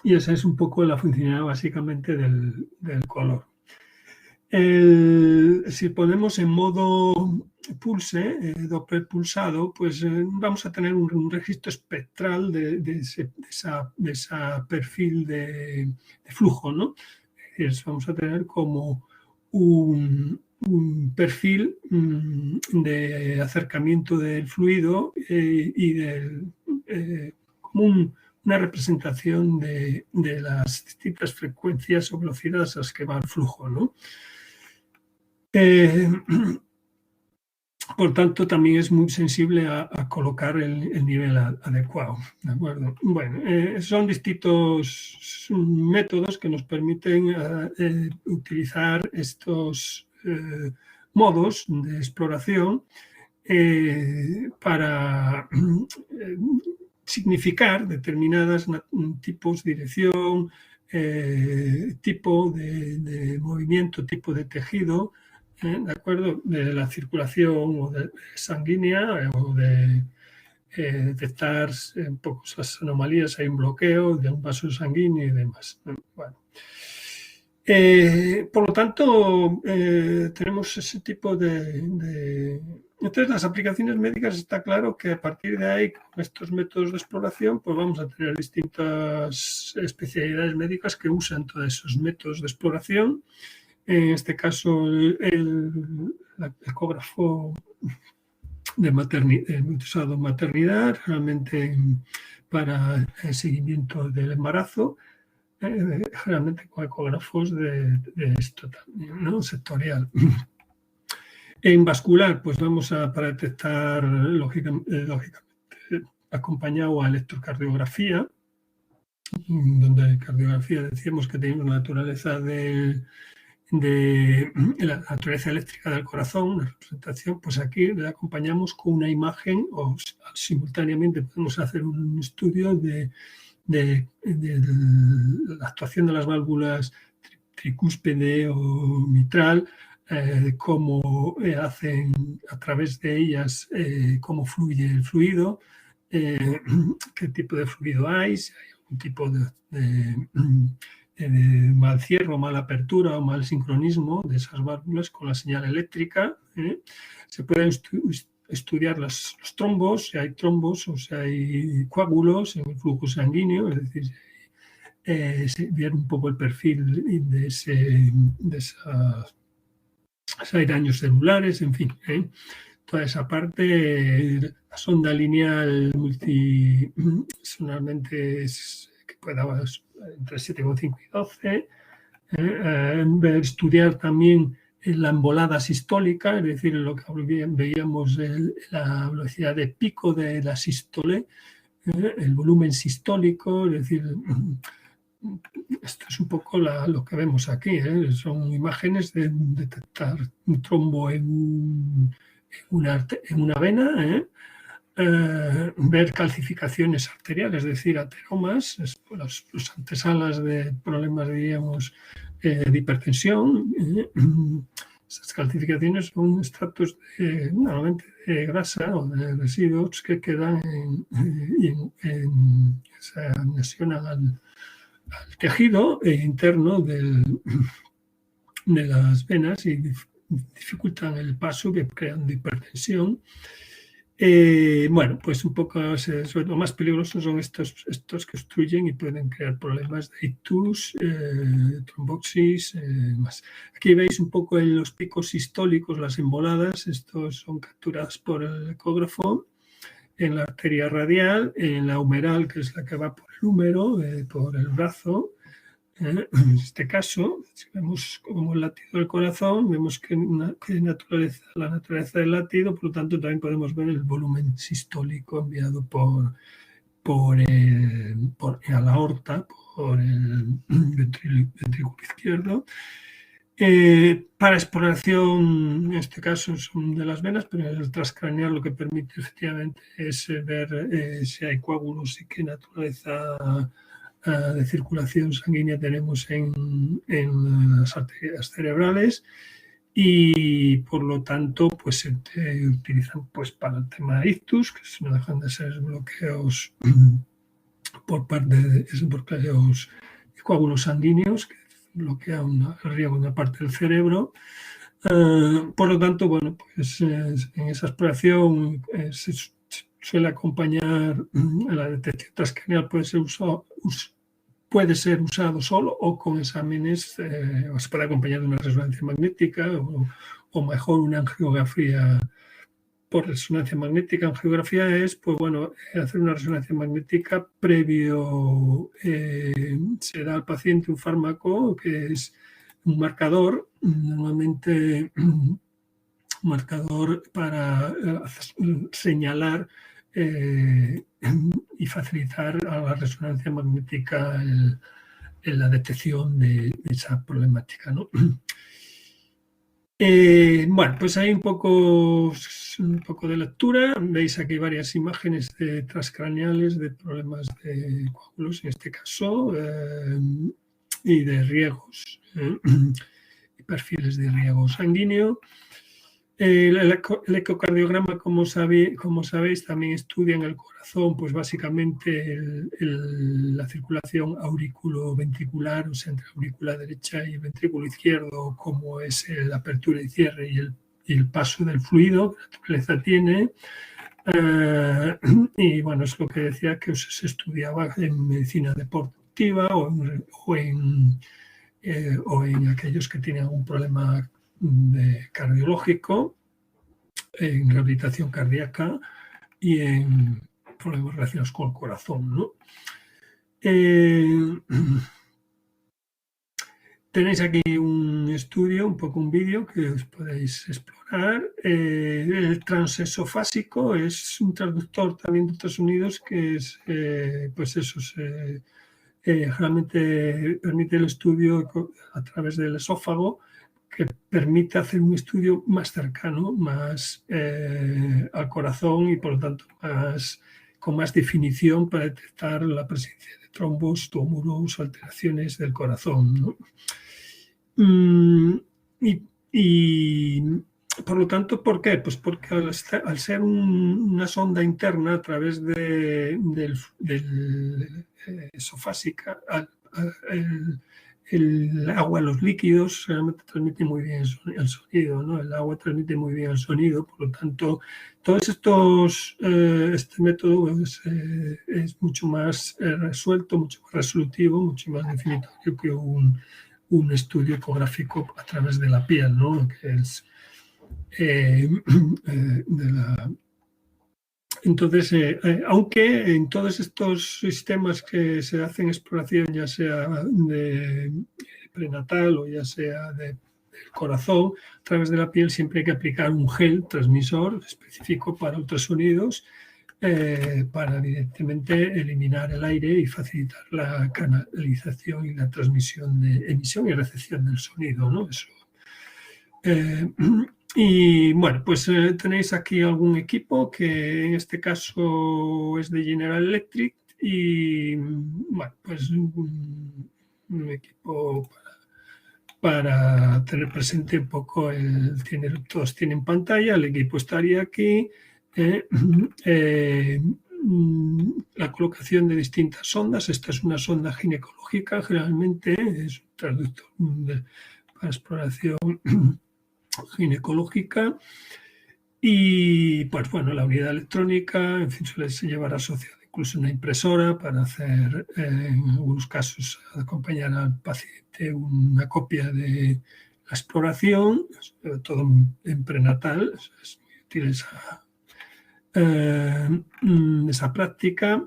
Y esa es un poco la funcionalidad básicamente del color. Si ponemos en modo pulse, Doppler pulsado, pues vamos a tener un registro espectral de esa perfil de flujo, ¿no? Vamos a tener como un perfil de acercamiento del fluido y como una representación de las distintas frecuencias o velocidades a las que va el flujo, ¿no? Por tanto, también es muy sensible a colocar el nivel adecuado, ¿de acuerdo? Bueno, son distintos métodos que nos permiten utilizar estos modos de exploración para significar determinados tipos, dirección, tipo de movimiento, tipo de tejido, ¿de acuerdo? De la circulación o sanguínea o de detectar un poco esas anomalías, hay un bloqueo de un vaso sanguíneo y demás. Bueno. Por lo tanto, tenemos ese tipo de... Entonces, las aplicaciones médicas está claro que a partir de ahí, con estos métodos de exploración, pues vamos a tener distintas especialidades médicas que usan todos esos métodos de exploración. En este caso, el ecógrafo usado en maternidad, realmente para el seguimiento del embarazo, generalmente con ecógrafos de esto también, ¿no? Sectorial. En vascular, pues vamos para detectar, lógicamente, acompañado a electrocardiografía, donde cardiografía decíamos que tenemos la naturaleza de la naturaleza eléctrica del corazón, una representación, pues aquí le acompañamos con una imagen o simultáneamente podemos hacer un estudio de la actuación de las válvulas tricúspide o mitral, cómo hacen a través de ellas, cómo fluye el fluido, qué tipo de fluido hay, si hay algún tipo de mal cierre o mala apertura o mal sincronismo de esas válvulas con la señal eléctrica. Se pueden estudiar los trombos, si hay trombos o si hay coágulos en el flujo sanguíneo, es decir, ver un poco el perfil de esos daños celulares, en fin. Toda esa parte, la sonda lineal multisonalmente que pueda entre 7,5 y 12. Estudiar también la embolada sistólica, es decir, lo que veíamos la velocidad de pico de la sístole, el volumen sistólico, es decir, esto es un poco lo que vemos aquí, son imágenes de detectar un trombo en una vena, ver calcificaciones arteriales, es decir, ateromas, los antesalas de problemas, diríamos, de hipertensión. Estas calcificaciones son estratos normalmente de grasa o de residuos que quedan se anexionan al tejido interno de las venas y dificultan el paso, que crean hipertensión. Bueno, pues un poco lo más peligrosos son estos que obstruyen y pueden crear problemas de ictus, trombosis, más. Aquí veis un poco en los picos sistólicos, las emboladas, estos son capturadas por el ecógrafo en la arteria radial, en la humeral, que es la que va por el húmero, por el brazo. En este caso, si vemos como el latido del corazón, vemos que la naturaleza del latido, por lo tanto también podemos ver el volumen sistólico enviado por a la aorta, por el ventrículo izquierdo. Para exploración, en este caso son de las venas, pero el transcraneal lo que permite efectivamente es ver si hay coágulos y qué naturaleza de circulación sanguínea tenemos en las arterias cerebrales, y por lo tanto pues se utilizan pues para el tema de ictus, que no dejan de ser bloqueos por parte de bloqueos y coágulos sanguíneos que bloquean el riego de una parte del cerebro. Por lo tanto, bueno, pues en esa exploración se suele acompañar la detección transcranial, puede ser usado solo o con exámenes, o se puede acompañar de una resonancia magnética o mejor una angiografía por resonancia magnética. Angiografía es, pues bueno, hacer una resonancia magnética previo, se da al paciente un fármaco que es un marcador, normalmente un marcador para señalar y facilitar a la resonancia magnética en la detección de esa problemática, ¿no? Bueno, pues hay un poco de lectura. Veis aquí varias imágenes transcraneales de problemas de coágulos, en este caso, y de riegos, y perfiles de riego sanguíneo. El ecocardiograma, como sabéis, también estudia en el corazón, pues básicamente la circulación auriculoventricular, o sea, entre la aurícula derecha y el ventrículo izquierdo, cómo es la apertura y cierre y el paso del fluido que la naturaleza tiene. Y bueno, es lo que decía que se estudiaba en medicina deportiva o en aquellos que tienen algún problema cardiológico, en rehabilitación cardíaca y en problemas relacionados con el corazón, ¿no? Tenéis aquí un estudio, un poco un vídeo que os podéis explorar. El transesofásico es un traductor también de Estados Unidos que es, pues eso, realmente permite el estudio a través del esófago, que permite hacer un estudio más cercano, más al corazón y por lo tanto con más definición para detectar la presencia de trombos, tumores o alteraciones del corazón, ¿no? Y por lo tanto, ¿por qué? Pues porque al ser una sonda interna a través del esofásica, el agua, los líquidos realmente transmiten muy bien el sonido, ¿no? El agua transmite muy bien el sonido, por lo tanto, todos estos, este método es mucho más resuelto, mucho más resolutivo, mucho más definitorio que un estudio ecográfico a través de la piel, ¿no? Que es Entonces, aunque en todos estos sistemas que se hacen exploración, ya sea de prenatal o ya sea del corazón, a través de la piel siempre hay que aplicar un gel transmisor específico para ultrasonidos, para evidentemente eliminar el aire y facilitar la canalización y la transmisión de emisión y recepción del sonido, ¿no? Eso. Y bueno, pues tenéis aquí algún equipo que en este caso es de General Electric y bueno, pues un equipo para tener presente un poco, todos tienen pantalla, el equipo estaría aquí, la colocación de distintas sondas. Esta es una sonda ginecológica, generalmente es un traductor para exploración ginecológica. Y pues bueno, la unidad electrónica, en fin, suele llevar asociada incluso una impresora para hacer, en algunos casos, acompañar al paciente una copia de la exploración, sobre todo en prenatal, es muy útil esa práctica.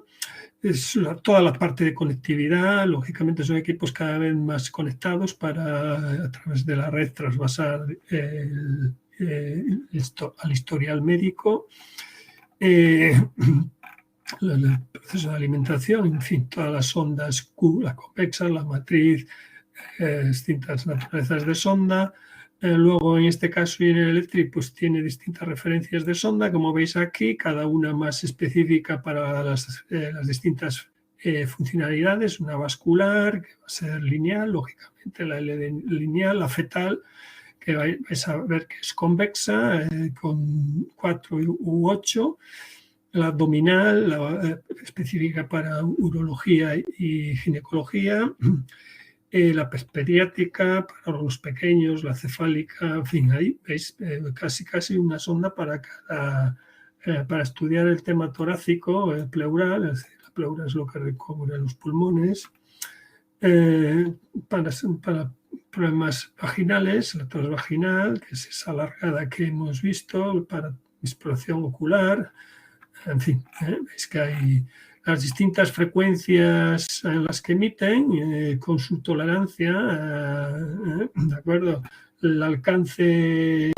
Toda la parte de conectividad, lógicamente son equipos cada vez más conectados para, a través de la red, trasvasar al historial médico, el proceso de alimentación, en fin, todas las sondas Q, la convexa, la matriz, distintas naturalezas de sonda. Luego, en este caso, General Electric pues tiene distintas referencias de sonda, como veis aquí, cada una más específica para las distintas funcionalidades. Una vascular, que va a ser lineal, lógicamente, la L lineal, la fetal, que vais a ver que es convexa, con 4 u 8. La abdominal, la específica para urología y ginecología. La pediátrica para los pequeños, la cefálica, en fin, ahí veis casi una sonda para estudiar el tema torácico, pleural, es decir, la pleura es lo que recubre los pulmones. Para problemas vaginales, la transvaginal, que es esa alargada que hemos visto, para exploración ocular, en fin, veis que hay las distintas frecuencias en las que emiten, con su tolerancia, ¿de acuerdo? El alcance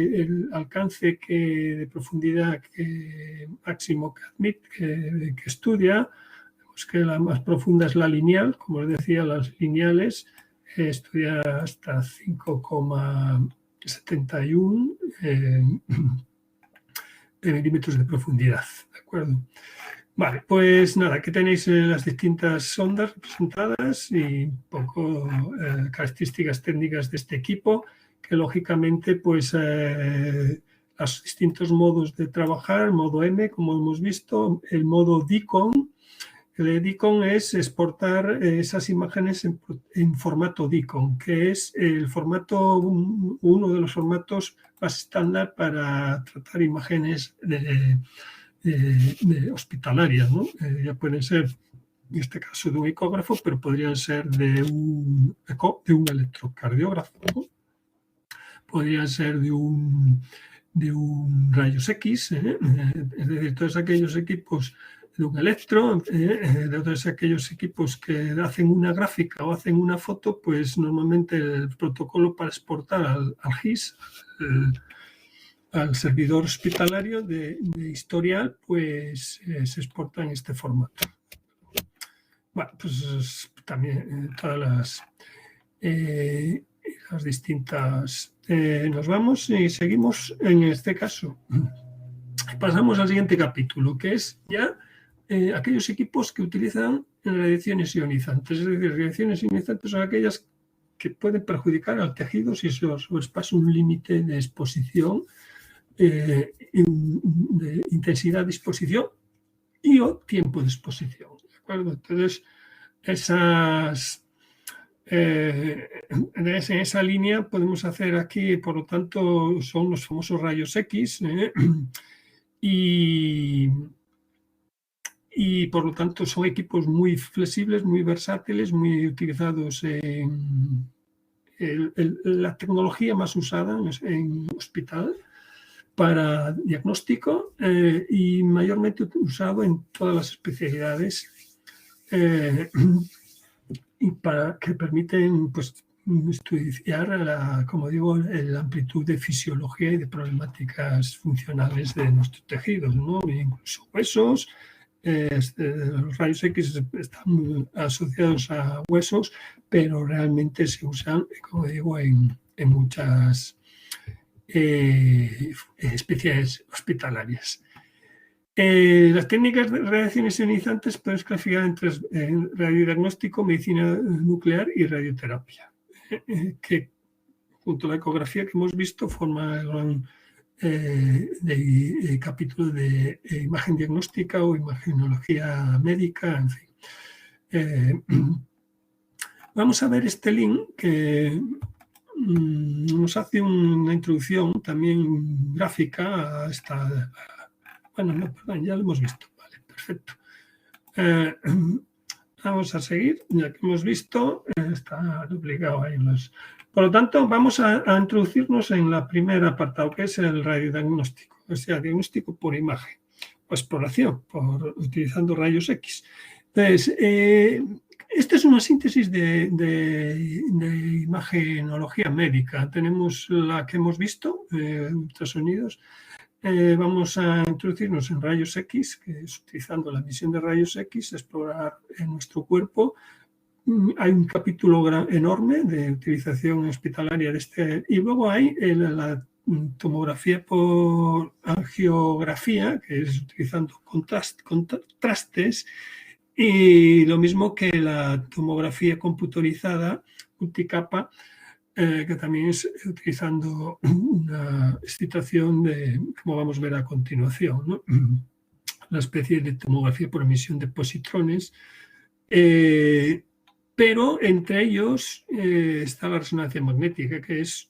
de profundidad máximo que estudia, pues que la más profunda es la lineal, como os decía, las lineales estudia hasta 5,71 milímetros de profundidad, ¿de acuerdo? Vale, pues nada, aquí tenéis las distintas sondas representadas y un poco características técnicas de este equipo, que lógicamente pues los distintos modos de trabajar, modo M, como hemos visto, el modo DICOM. El DICOM es exportar esas imágenes en formato DICOM, que es el formato, uno de los formatos más estándar para tratar imágenes de hospitalarias, ¿no? Ya pueden ser, en este caso, de un ecógrafo, pero podrían ser de un electrocardiógrafo, ¿no? Podrían ser de un rayos X, es decir, todos aquellos equipos de un electro, de todos aquellos equipos que hacen una gráfica o hacen una foto, pues normalmente el protocolo para exportar al GIS, al servidor hospitalario de historial, pues se exporta en este formato. Bueno, pues también todas las distintas... nos vamos y seguimos en este caso. Pasamos al siguiente capítulo, que es ya aquellos equipos que utilizan radiaciones ionizantes. Es decir, radiaciones ionizantes son aquellas que pueden perjudicar al tejido si se sobrepasa un límite de exposición, de intensidad de exposición y o tiempo de exposición, ¿de acuerdo? Entonces, en esa línea podemos hacer aquí, por lo tanto, son los famosos rayos X, y por lo tanto son equipos muy flexibles, muy versátiles, muy utilizados en la tecnología más usada en hospital para diagnóstico y mayormente usado en todas las especialidades y para que permiten pues, estudiar, como digo, la amplitud de fisiología y de problemáticas funcionales de nuestros tejidos, ¿no? Incluso huesos. Los rayos X están asociados a huesos, pero realmente se usan, como digo, en muchas especialidades hospitalarias. Las técnicas de radiaciones ionizantes pueden clasificar en radiodiagnóstico, medicina nuclear y radioterapia, que junto a la ecografía que hemos visto forma el gran capítulo de imagen diagnóstica o imagenología médica, en fin. Vamos a ver este link que nos hace una introducción también gráfica a esta... Bueno, no, perdón, ya lo hemos visto. Vale, perfecto. Vamos a seguir, ya que hemos visto, está duplicado ahí los... Por lo tanto, vamos a introducirnos en la primera apartado, que es el radiodiagnóstico, o sea, diagnóstico por imagen o exploración, utilizando rayos X. Entonces, esta es una síntesis de imagenología médica. Tenemos la que hemos visto, ultrasonidos. Vamos a introducirnos en rayos X, que es utilizando la emisión de rayos X, explorar en nuestro cuerpo. Hay un capítulo enorme de utilización hospitalaria de este, y luego hay la tomografía por angiografía, que es utilizando contrastes, y lo mismo que la tomografía computerizada multicapa, que también es utilizando una excitación de, como vamos a ver a continuación, ¿no? Una especie de tomografía por emisión de positrones, pero entre ellos está la resonancia magnética, que es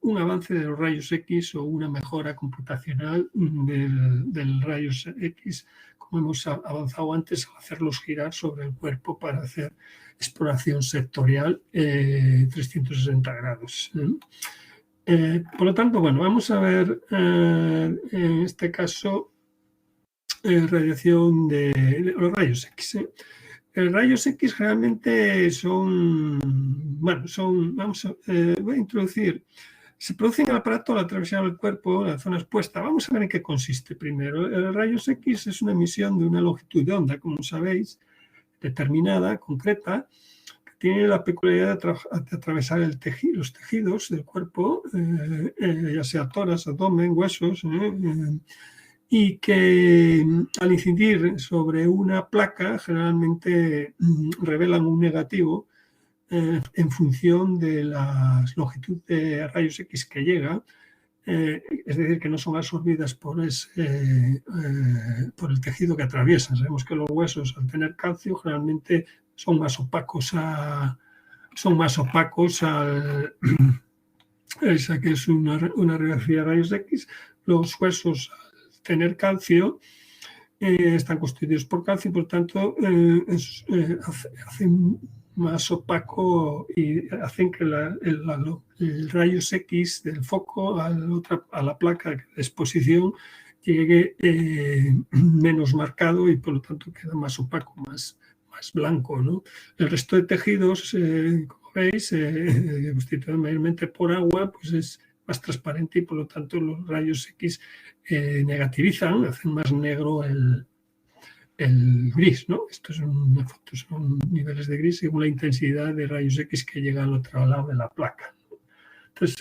un avance de los rayos X o una mejora computacional del rayos X, como hemos avanzado antes, al hacerlos girar sobre el cuerpo para hacer exploración sectorial 360 grados. Por lo tanto, bueno, vamos a ver en este caso radiación de los rayos X. Los rayos X generalmente son, bueno, voy a introducir, se producen en el aparato al atravesar el cuerpo, la zona expuesta. Vamos a ver en qué consiste primero. El rayos X es una emisión de una longitud de onda, como sabéis, determinada, concreta, que tiene la peculiaridad de atravesar los tejidos del cuerpo, ya sea tórax, abdomen, huesos, y que al incidir sobre una placa generalmente revelan un negativo en función de la longitud de rayos X que llega, es decir, que no son absorbidas por el tejido que atraviesan. Sabemos que los huesos, al tener calcio, generalmente son más opacos esa que es una radiografía de rayos X. Los huesos, al tener calcio, están constituidos por calcio y por tanto hacen más opaco y hacen que el rayos X del foco a la placa de exposición llegue menos marcado y por lo tanto queda más opaco, más blanco, ¿no? El resto de tejidos, como veis, constituido mayormente por agua, pues es más transparente y por lo tanto los rayos X negativizan, hacen más negro el gris, ¿no? Esto es una foto, son niveles de gris según la intensidad de rayos X que llega al otro lado de la placa. Entonces,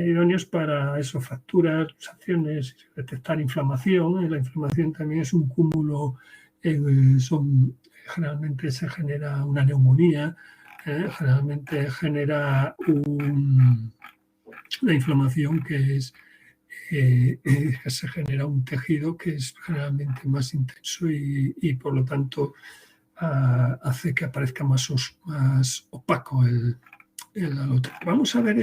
idóneos para eso, fracturas, luxaciones, detectar inflamación. La inflamación también es un cúmulo, generalmente se genera una neumonía, generalmente genera una inflamación que es se genera un tejido que es generalmente más intenso y por lo tanto hace que aparezca más opaco el otro. Vamos a ver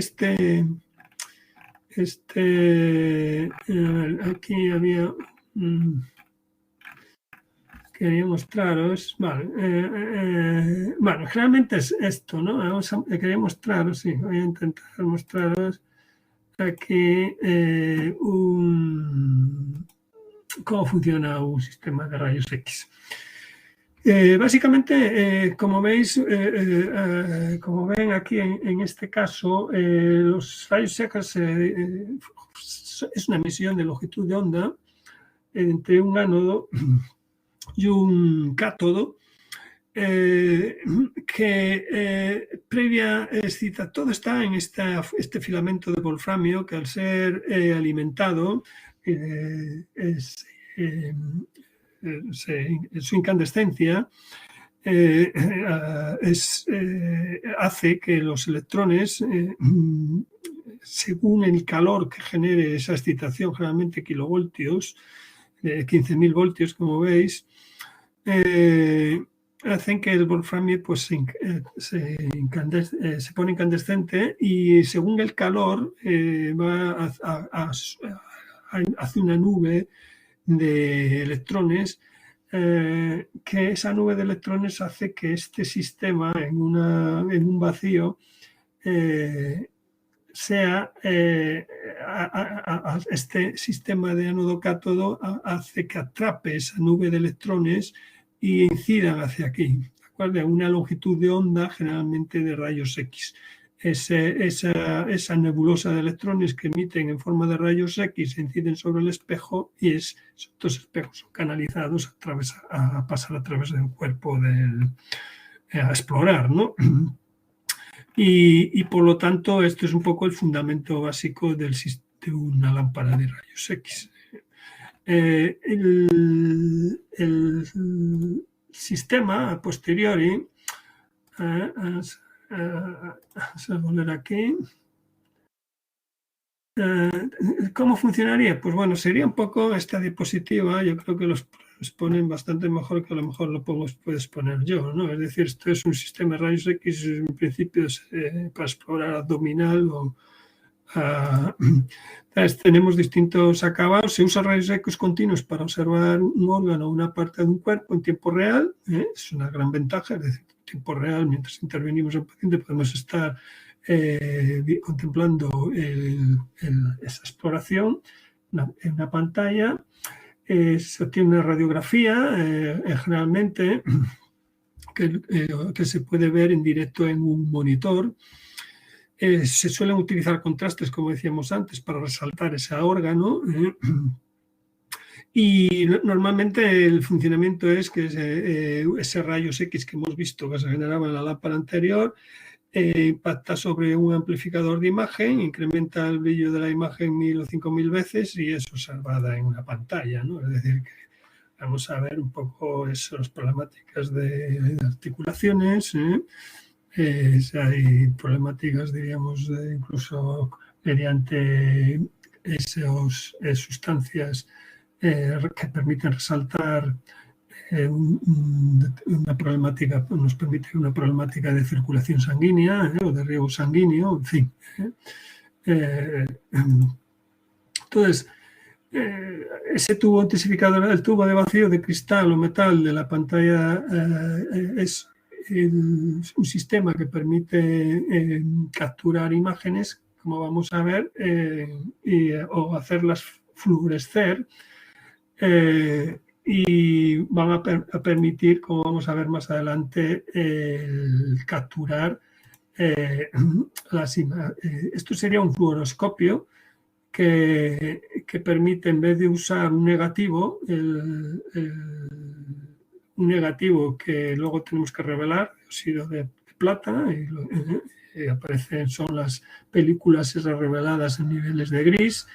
aquí había quería mostraros, vale, bueno, generalmente es esto, ¿no? Quería mostraros, sí, voy a intentar mostraros aquí cómo funciona un sistema de rayos X. Básicamente, como veis, como ven aquí en este caso, los rayos X es una emisión de longitud de onda entre un ánodo y un cátodo, que previa excita, todo está en este filamento de wolframio que al ser alimentado su incandescencia hace que los electrones, según el calor que genere esa excitación, generalmente kilovoltios, 15.000 voltios, como veis, hacen que el wolframio pues, se pone incandescente y según el calor va hacia una nube de electrones, que esa nube de electrones hace que este sistema en un vacío sea este sistema de ánodo-cátodo hace que atrape esa nube de electrones y incidan hacia aquí, ¿de acuerdo? A una longitud de onda generalmente de rayos X. Esa nebulosa de electrones que emiten en forma de rayos X inciden sobre el espejo y estos espejos son canalizados a pasar a través del cuerpo a explorar, ¿no? Y por lo tanto, esto es un poco el fundamento básico de una lámpara de rayos X. El sistema a posteriori, vamos a volver aquí. ¿Cómo funcionaría? Pues bueno, sería un poco esta diapositiva. Yo creo que los exponen bastante mejor que a lo mejor lo puedes poner yo, ¿no? Es decir, esto es un sistema de rayos X, en principio para explorar abdominal entonces, tenemos distintos acabados. Se usa rayos X continuos para observar un órgano o una parte de un cuerpo en tiempo real. Es una gran ventaja, es decir, en tiempo real, mientras intervenimos en el paciente, podemos estar contemplando esa exploración en una pantalla. Se obtiene una radiografía, generalmente, que se puede ver en directo en un monitor. Se suelen utilizar contrastes, como decíamos antes, para resaltar ese órgano. Y normalmente el funcionamiento es que ese rayos X que hemos visto que se generaba en la lámpara anterior impacta sobre un amplificador de imagen, incrementa el brillo de la imagen 1000 o 5000 veces y es observada en una pantalla, ¿no? Es decir, que vamos a ver un poco esas problemáticas de articulaciones. Hay problemáticas, diríamos, incluso mediante esas sustancias que permiten resaltar una problemática, nos permite una problemática de circulación sanguínea o de riego sanguíneo, en fin. Entonces, ese tubo intensificador, el tubo de vacío de cristal o metal de la pantalla es un sistema que permite capturar imágenes, como vamos a ver, o hacerlas fluorescer, y van a permitir, como vamos a ver más adelante, capturar las imágenes. Esto sería un fluoroscopio que permite, en vez de usar un negativo, un negativo que luego tenemos que revelar, óxido de plata, y aparecen, son las películas esas reveladas en niveles de gris.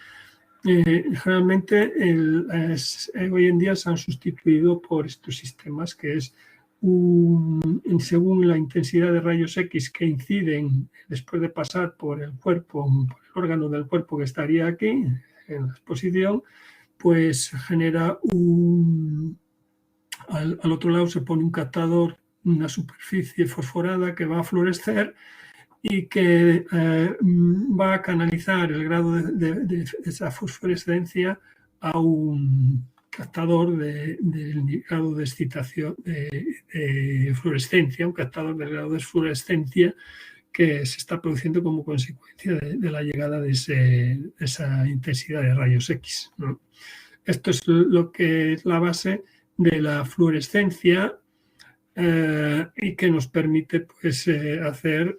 Generalmente hoy en día se han sustituido por estos sistemas que es según la intensidad de rayos X que inciden después de pasar por el cuerpo, por el órgano del cuerpo que estaría aquí en la exposición, pues genera al otro lado se pone un captador, una superficie fosforada que va a fluorescer y que va a canalizar el grado de esa fosforescencia a un captador del grado de excitación de fluorescencia, un captador del grado de fluorescencia que se está produciendo como consecuencia de la llegada de esa intensidad de rayos X, ¿no? Esto es lo que es la base de la fluorescencia y que nos permite pues, hacer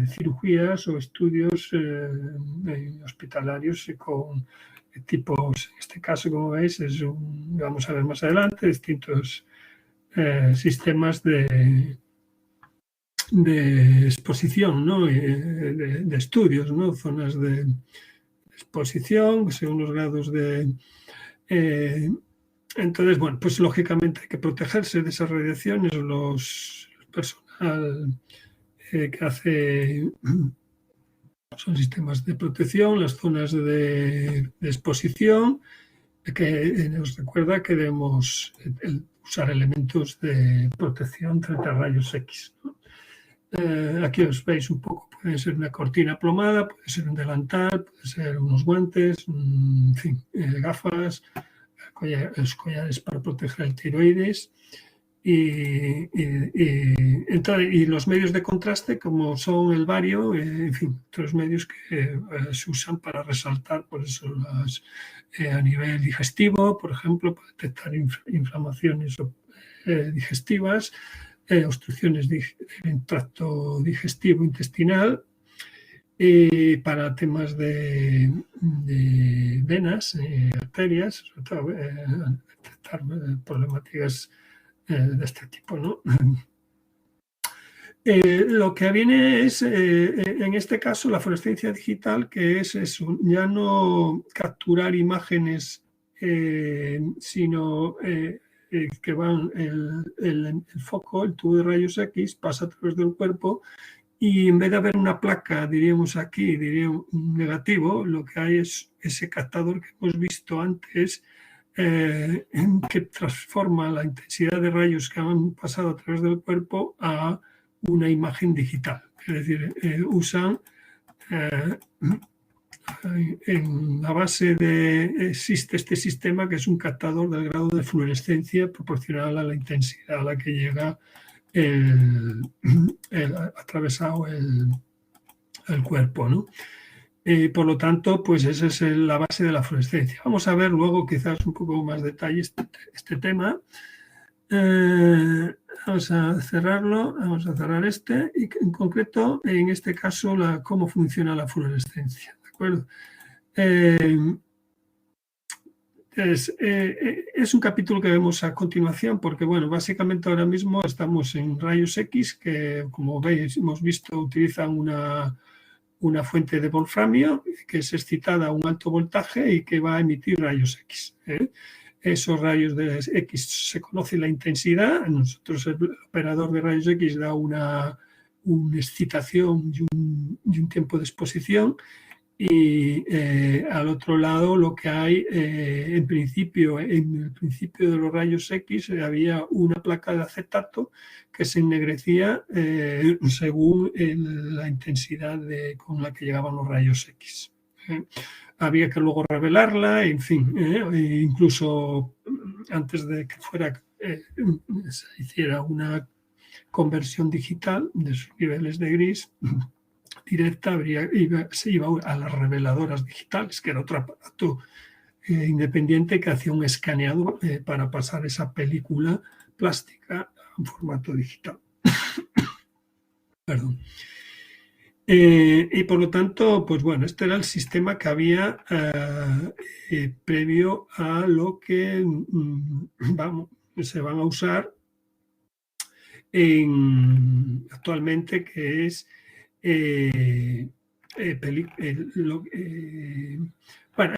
cirugías o estudios hospitalarios con tipos, en este caso, como veis, vamos a ver más adelante, distintos sistemas de exposición, ¿no? De estudios, ¿no? Zonas de exposición, según los grados de... entonces, bueno, pues lógicamente hay que protegerse de esas radiaciones, el personal que hace... Son sistemas de protección, las zonas de exposición, que nos recuerda que debemos usar elementos de protección frente a rayos X, ¿no? Aquí os veis un poco, puede ser una cortina plomada, puede ser un delantal, puede ser unos guantes, en fin, gafas, los collares para proteger el tiroides y los medios de contraste como son el bario, en fin, otros medios que se usan para resaltar, por eso a nivel digestivo, por ejemplo, para detectar inflamaciones digestivas, obstrucciones del tracto digestivo intestinal, y para temas de venas, arterias, sobre todo detectar problemáticas de este tipo, ¿no? Lo que viene es, en este caso, la fluorescencia digital, que es eso, ya no capturar imágenes, sino que van el foco, el tubo de rayos X, pasa a través del cuerpo y en vez de haber una placa, diríamos aquí, diría un negativo, lo que hay es ese captador que hemos visto antes, que transforma la intensidad de rayos que han pasado a través del cuerpo a una imagen digital. Es decir, usan en la base existe este sistema que es un captador del grado de fluorescencia proporcional a la intensidad a la que llega atravesado el cuerpo, ¿no? Por lo tanto, pues esa es la base de la fluorescencia. Vamos a ver luego quizás un poco más detalle este tema. Vamos a cerrarlo, vamos a cerrar este y en concreto, en este caso, cómo funciona la fluorescencia, ¿de acuerdo? Es un capítulo que vemos a continuación porque, bueno, básicamente ahora mismo estamos en rayos X que, como veis, hemos visto, utilizan una fuente de wolframio que es excitada a un alto voltaje y que va a emitir rayos X. Esos rayos de X se conoce la intensidad. Nosotros el operador de rayos X da una excitación y un tiempo de exposición. Y al otro lado lo que hay, en el principio de los rayos X había una placa de acetato que se ennegrecía según la intensidad con la que llegaban los rayos X. Había que luego revelarla, en fin, incluso antes de que se hiciera una conversión digital de sus niveles de gris directa, se iba a las reveladoras digitales, que era otro aparato independiente que hacía un escaneado para pasar esa película plástica en formato digital. Perdón. Y por lo tanto, pues bueno, este era el sistema que había previo a lo que se van a usar actualmente, que es bueno,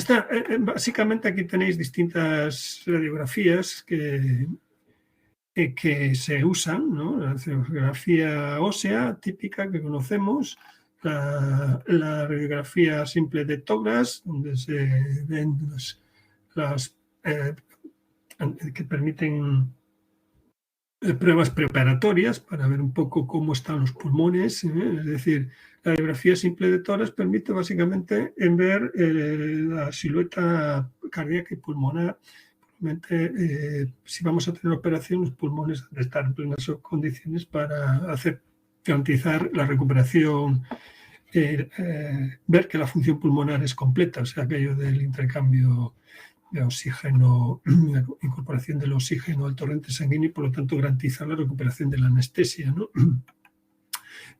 básicamente aquí tenéis distintas radiografías que se usan, ¿no? La radiografía ósea típica que conocemos, la radiografía simple de TOGRAS, donde se ven las que permiten pruebas preoperatorias para ver un poco cómo están los pulmones, es decir, la radiografía simple de tórax permite básicamente ver la silueta cardíaca y pulmonar. Probablemente, si vamos a tener operación, los pulmones han de estar en plenas condiciones para garantizar la recuperación, ver que la función pulmonar es completa, o sea, aquello del intercambio oxígeno, la incorporación del oxígeno al torrente sanguíneo y por lo tanto garantizar la recuperación de la anestesia, ¿no?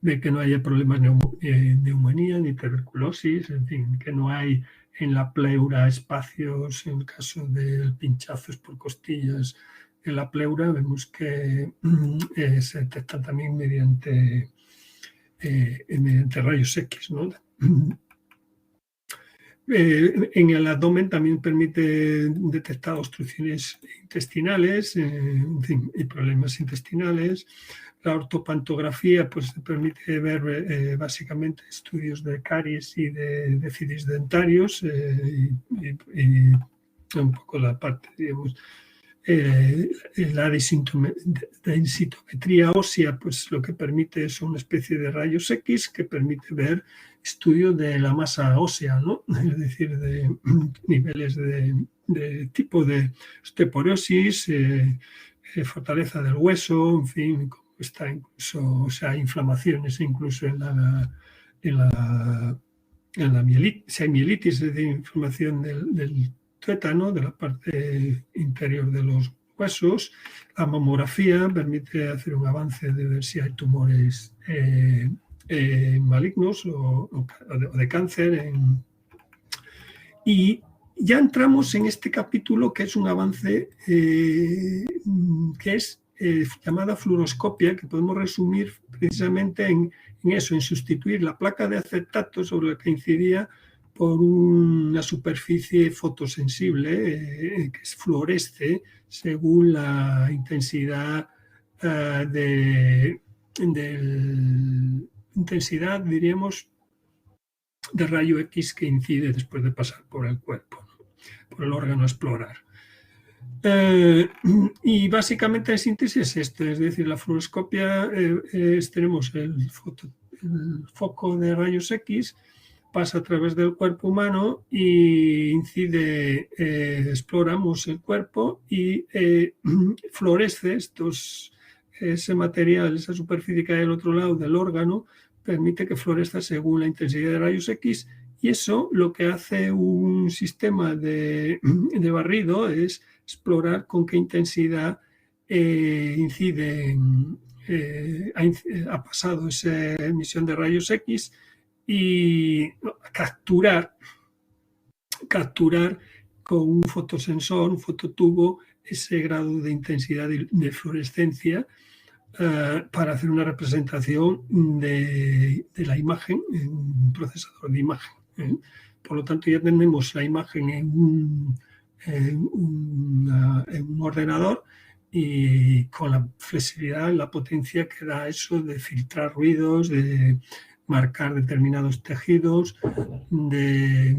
De que no haya problemas de neumonía ni tuberculosis, en fin, que no hay en la pleura espacios, en el caso de pinchazos por costillas en la pleura, vemos que se detecta también mediante rayos X, ¿no? En el abdomen también permite detectar obstrucciones intestinales, en fin, y problemas intestinales. La ortopantografía pues, permite ver básicamente estudios de caries y de déficits dentarios y un poco la parte, digamos, la densitometría ósea, pues lo que permite es una especie de rayos X que permite ver estudio de la masa ósea, ¿no? Es decir, de niveles de tipo de osteoporosis, fortaleza del hueso, en fin, está incluso, o sea, inflamaciones incluso en la mielitis, si hay mielitis, es decir, inflamación del tuétano, de la parte interior de los huesos. La mamografía permite hacer un avance de ver si hay tumores malignos o de cáncer. Y ya entramos en este capítulo que es un avance que es llamada fluoroscopia, que podemos resumir precisamente en eso, en sustituir la placa de acetato sobre la que incidía por una superficie fotosensible que fluoresce según la intensidad intensidad, diríamos, de rayo X que incide después de pasar por el cuerpo, por el órgano a explorar. Y básicamente en síntesis es esto, es decir, la fluoroscopia tenemos el foco de rayos X, pasa a través del cuerpo humano y incide, exploramos el cuerpo y fluoresce ese material, esa superficie que hay al otro lado del órgano, permite que florezca según la intensidad de rayos X, y eso lo que hace un sistema de barrido es explorar con qué intensidad ha pasado esa emisión de rayos X y capturar con un fotosensor, un fototubo, ese grado de intensidad de fluorescencia para hacer una representación de la imagen en un procesador de imagen. Por lo tanto, ya tenemos la imagen en un ordenador y con la flexibilidad, la potencia que da eso de filtrar ruidos, de marcar determinados tejidos, de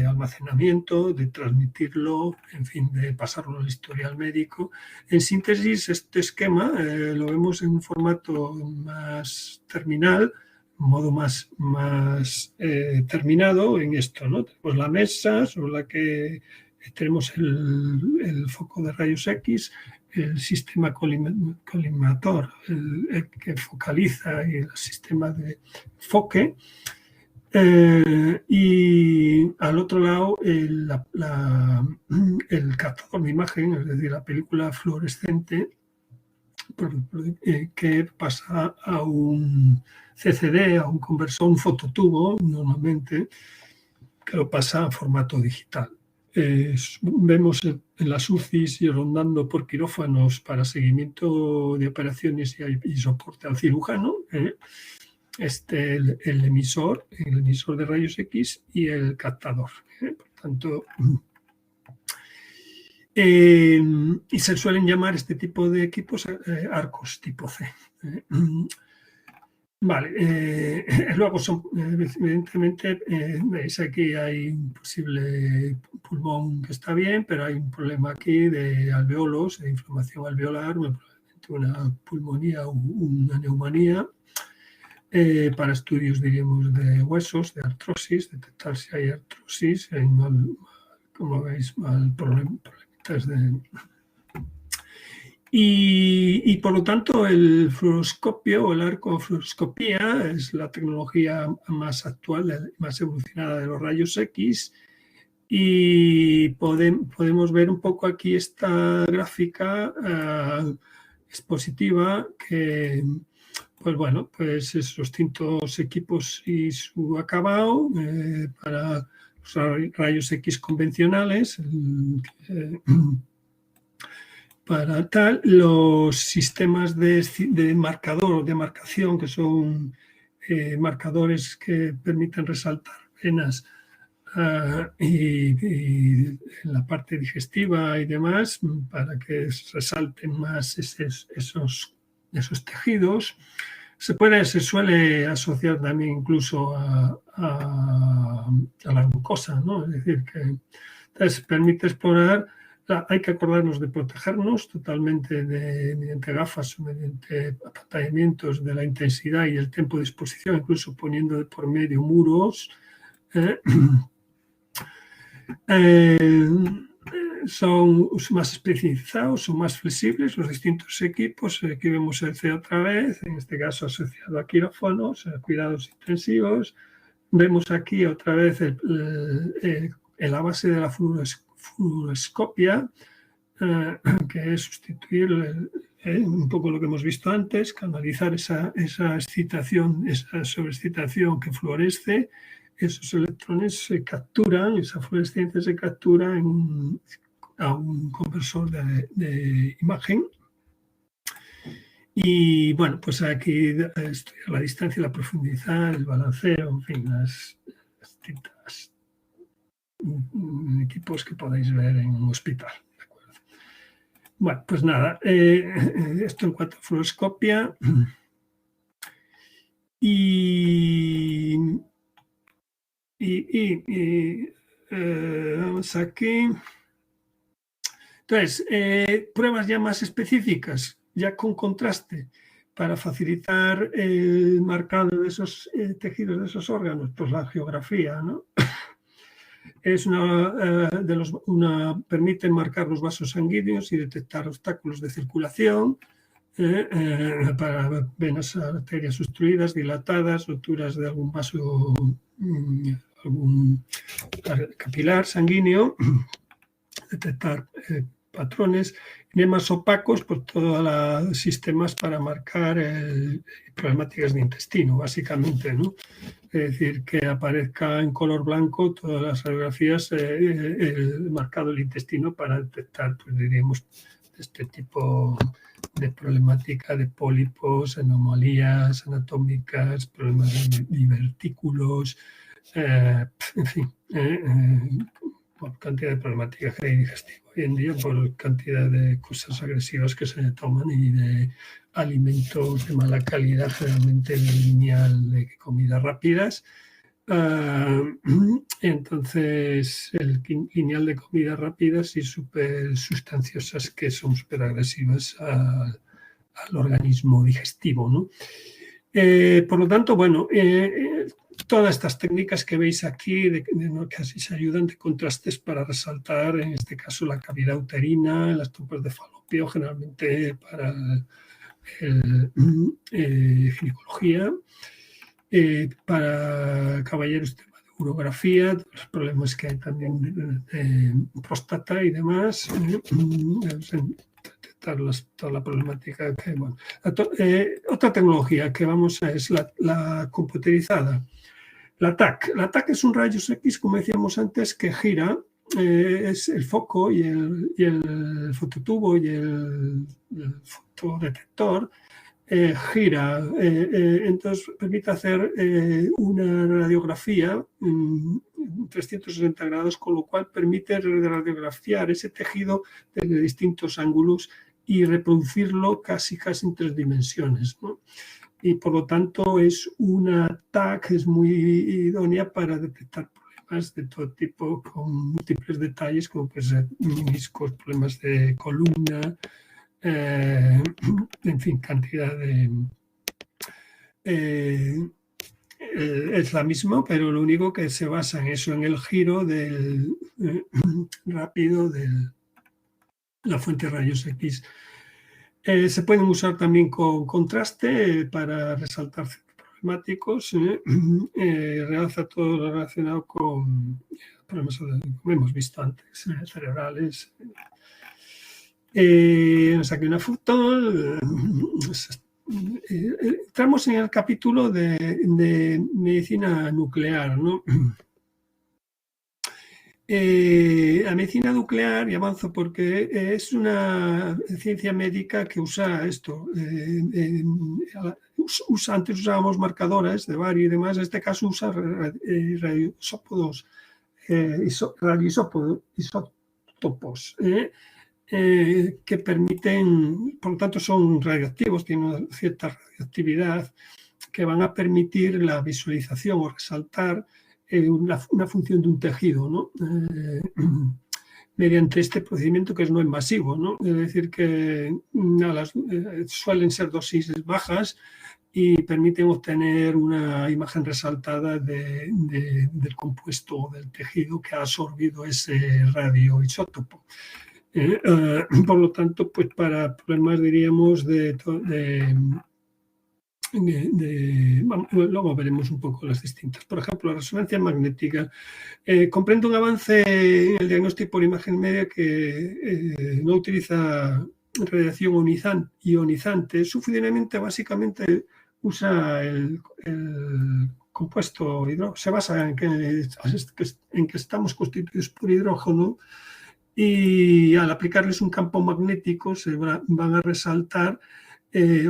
almacenamiento, de transmitirlo, en fin, de pasarlo al historial médico. En síntesis, este esquema lo vemos en un formato más terminal, un modo más terminado en esto, ¿no? Tenemos la mesa sobre la que tenemos el foco de rayos X, el sistema colimator, el que focaliza, y el sistema de enfoque. Y al otro lado el captador de imagen, es decir, la película fluorescente que pasa a un CCD, a un conversor, un fototubo normalmente, que lo pasa a formato digital. Vemos en las UCIs y rondando por quirófanos para seguimiento de operaciones y soporte al cirujano, el emisor de rayos X y el captador. Por tanto, y se suelen llamar este tipo de equipos arcos tipo C. Vale, luego evidentemente, veis aquí hay un posible pulmón que está bien, pero hay un problema aquí de alveolos, de inflamación alveolar, probablemente una pulmonía o una neumonía. Para estudios, diríamos, de huesos, de artrosis, detectar si hay artrosis, como veis, problemitas Y por lo tanto el fluoroscopio o el arcofluoroscopía es la tecnología más actual, más evolucionada de los rayos X. Y podemos ver un poco aquí esta gráfica expositiva que, pues bueno, pues esos distintos equipos y su acabado para los rayos X convencionales, para tal, los sistemas de marcador, de marcación, que son marcadores que permiten resaltar venas y en la parte digestiva y demás, para que resalten más esos tejidos. Se suele asociar también incluso a la glucosa, ¿no? Es decir, que entonces permite explorar. Hay que acordarnos de protegernos totalmente mediante gafas o mediante apantallamientos de la intensidad y el tiempo de exposición, incluso poniendo de por medio muros. Son más especializados, son más flexibles los distintos equipos. Aquí vemos el C otra vez, en este caso asociado a quirófanos, a cuidados intensivos. Vemos aquí otra vez la base de la fluoroscopia, que es sustituir un poco lo que hemos visto antes, canalizar esa excitación, esa sobreexcitación que fluoresce. Esos electrones se capturan, esa fluorescencia se captura a un conversor de imagen. Y bueno, pues aquí estudiar la distancia, la profundidad, el balanceo, en fin, las distintas equipos que podéis ver en un hospital. ¿De acuerdo? Bueno, pues nada, esto en cuanto a fluoroscopia. Vamos aquí. Entonces, pruebas ya más específicas, ya con contraste, para facilitar el marcado de esos tejidos, de esos órganos, pues la geografía, ¿no? Es permite marcar los vasos sanguíneos y detectar obstáculos de circulación para venas, arterias obstruidas, dilatadas, roturas de algún vaso, algún capilar sanguíneo, detectar patrones, enemas opacos, por todos los sistemas para marcar problemáticas de intestino, básicamente, ¿no? Es decir, que aparezca en color blanco todas las radiografías marcado el intestino para detectar, pues diríamos, este tipo de problemática de pólipos, anomalías anatómicas, problemas de divertículos, en fin, por cantidad de problemáticas que hay digestiva hoy en día, por cantidad de cosas agresivas que se toman y de alimentos de mala calidad, generalmente lineal de comidas rápidas. Entonces, el lineal de comidas rápidas y súper sustanciosas que son súper agresivas al organismo digestivo, ¿no? Por lo tanto, bueno, todas estas técnicas que veis aquí, casi se ayudan de contrastes para resaltar, en este caso, la cavidad uterina, las trompas de falopio, generalmente para ginecología, para caballeros tema de urografía, los problemas que hay también de próstata y demás, toda la problemática que, bueno. Otra tecnología que vamos a es la computerizada. La TAC. La TAC es un rayos X, como decíamos antes, que gira, es el foco y el fototubo y el fotodetector, gira, entonces permite hacer una radiografía 360 grados, con lo cual permite radiografiar ese tejido desde distintos ángulos y reproducirlo casi en 3 dimensiones, ¿no? Y por lo tanto es una TAC es muy idónea para detectar problemas de todo tipo con múltiples detalles, como pueden ser meniscos, problemas de columna, en fin, cantidad de... es la misma, pero lo único que se basa en eso, en el giro rápido de la fuente de rayos X. Se pueden usar también con contraste para resaltar problemáticos. Realza todo lo relacionado con problemas, como hemos visto antes, cerebrales. Nos aquí una foto. Entramos en el capítulo de medicina nuclear, ¿no? La medicina nuclear, y avanzo porque es una ciencia médica que usa esto. Antes usábamos marcadores de bario y demás, en este caso usa radioisótopos, que permiten, por lo tanto son radioactivos, tienen una cierta radioactividad que van a permitir la visualización o resaltar una función de un tejido, ¿no? Mediante este procedimiento que no es invasivo, ¿no? Es decir, que suelen ser dosis bajas y permiten obtener una imagen resaltada del compuesto o del tejido que ha absorbido ese radioisótopo. Por lo tanto, pues para problemas, diríamos, luego veremos un poco las distintas. Por ejemplo, la resonancia magnética. Comprende un avance en el diagnóstico por imagen media que no utiliza radiación ionizante. Su funcionamiento básicamente usa el compuesto hidrógeno. Se basa en que estamos constituidos por hidrógeno y al aplicarles un campo magnético se van a resaltar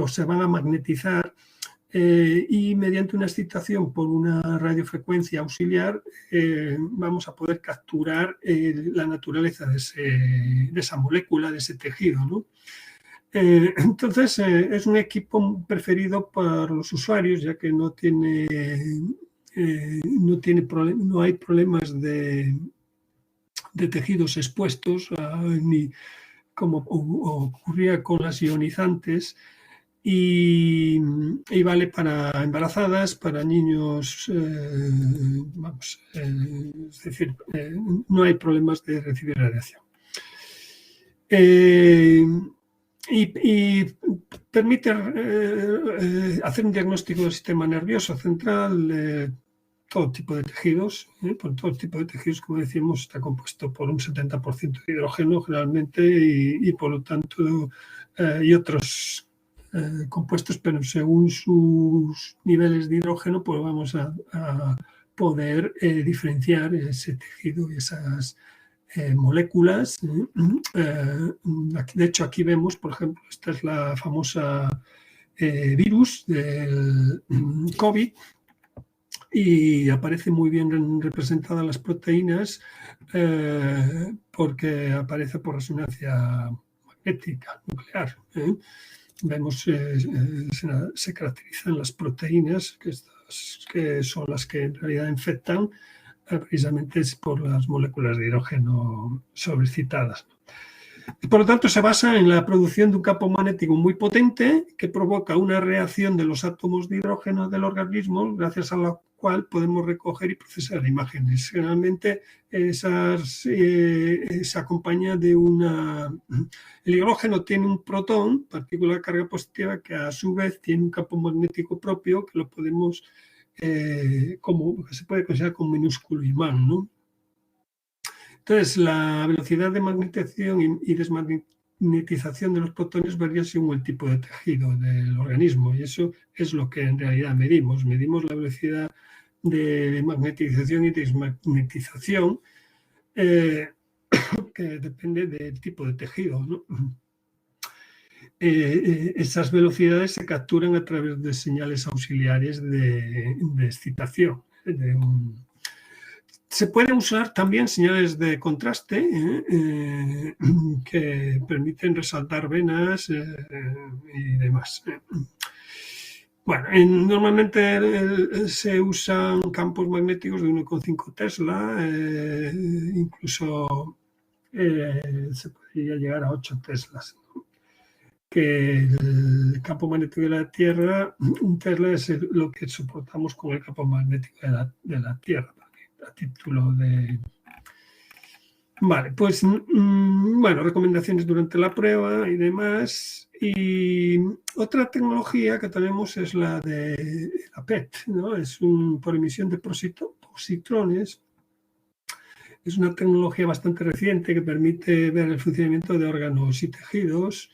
o se van a magnetizar. Y mediante una excitación por una radiofrecuencia auxiliar vamos a poder capturar la naturaleza de esa molécula, de ese tejido, ¿no? Entonces es un equipo preferido por los usuarios, ya que no hay problemas de tejidos expuestos, ni como ocurría con las ionizantes. Y vale para embarazadas, para niños, es decir, no hay problemas de recibir radiación. Y permite hacer un diagnóstico del sistema nervioso central, todo tipo de tejidos. Por todo tipo de tejidos, como decimos, está compuesto por un 70% de hidrógeno generalmente y por lo tanto, y otros compuestos, pero según sus niveles de hidrógeno, pues vamos a poder diferenciar ese tejido y esas moléculas. De hecho, aquí vemos, por ejemplo, esta es la famosa virus del COVID y aparece muy bien representadas las proteínas porque aparece por resonancia magnética nuclear. Vemos se caracterizan las proteínas, que son las que en realidad infectan, precisamente es por las moléculas de hidrógeno sobrecitadas. Y por lo tanto, se basa en la producción de un campo magnético muy potente que provoca una reacción de los átomos de hidrógeno del organismo, gracias a la cual podemos recoger y procesar imágenes. Generalmente se acompaña de el hidrógeno tiene un protón, partícula de carga positiva, que a su vez tiene un campo magnético propio que lo podemos, que se puede considerar como minúsculo imán, ¿no? Entonces, la velocidad de magnetización y desmagnetización de los protones varía según el tipo de tejido del organismo, y eso es lo que en realidad medimos. Medimos la velocidad de magnetización y desmagnetización, que depende del tipo de tejido, ¿no? Esas velocidades se capturan a través de señales auxiliares de excitación. Se pueden usar también señales de contraste que permiten resaltar venas y demás. Bueno, normalmente se usan campos magnéticos de 1,5 Tesla, incluso se podría llegar a 8 Teslas. Que el campo magnético de la Tierra, un Tesla es lo que soportamos con el campo magnético de la Tierra, a título de Vale, pues bueno, recomendaciones durante la prueba y demás. Y otra tecnología que tenemos es la de la PET, ¿no? Es por emisión de positrones. Es una tecnología bastante reciente que permite ver el funcionamiento de órganos y tejidos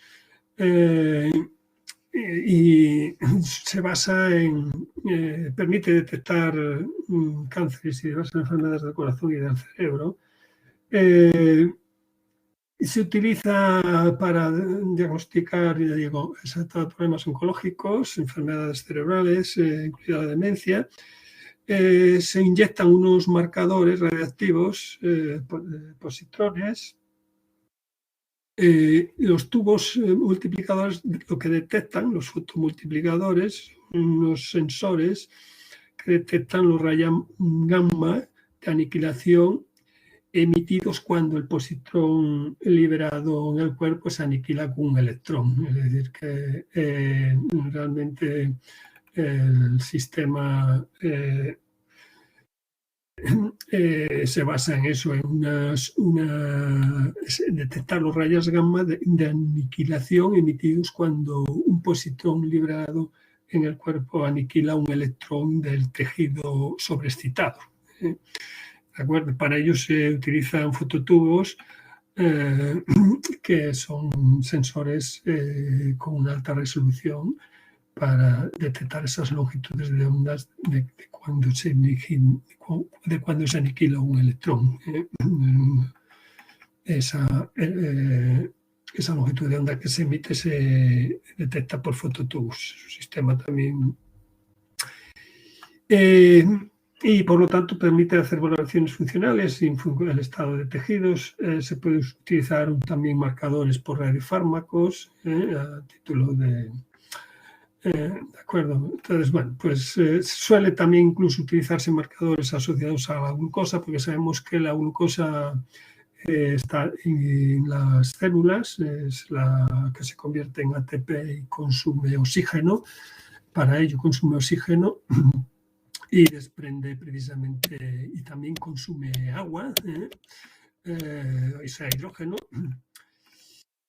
y se basa en, permite detectar cánceres y diversas enfermedades del corazón y del cerebro. Se utiliza para diagnosticar, ya digo, problemas oncológicos, enfermedades cerebrales, incluida la demencia. Se inyectan unos marcadores radiactivos, positrones. Los tubos multiplicadores lo que detectan, los fotomultiplicadores, unos sensores que detectan los rayos gamma de aniquilación emitidos cuando el positrón liberado en el cuerpo se aniquila con un electrón. Es decir, que realmente el sistema se basa en eso, en detectar los rayos gamma de aniquilación emitidos cuando un positrón liberado en el cuerpo aniquila un electrón del tejido sobreexcitado. ¿De acuerdo? Para ello se utilizan fototubos que son sensores con una alta resolución para detectar esas longitudes de ondas de cuando se aniquila un electrón. Esa longitud de onda que se emite se detecta por fototubos. Es un sistema también y por lo tanto permite hacer valoraciones funcionales en función del estado de tejidos. Se puede utilizar también marcadores por radiofármacos a título de acuerdo. Entonces, bueno, pues suele también incluso utilizarse marcadores asociados a la glucosa, porque sabemos que la glucosa está en las células, es la que se convierte en ATP y consume oxígeno. Para ello consume oxígeno y desprende precisamente, y también consume agua, o sea, hidrógeno.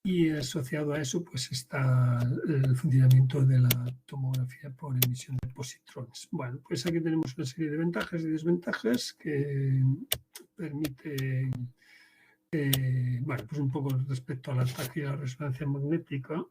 Y asociado a eso pues está el funcionamiento de la tomografía por emisión de positrones. Bueno, pues aquí tenemos una serie de ventajas y desventajas que permiten, bueno, pues un poco respecto a la TAC y la resonancia magnética.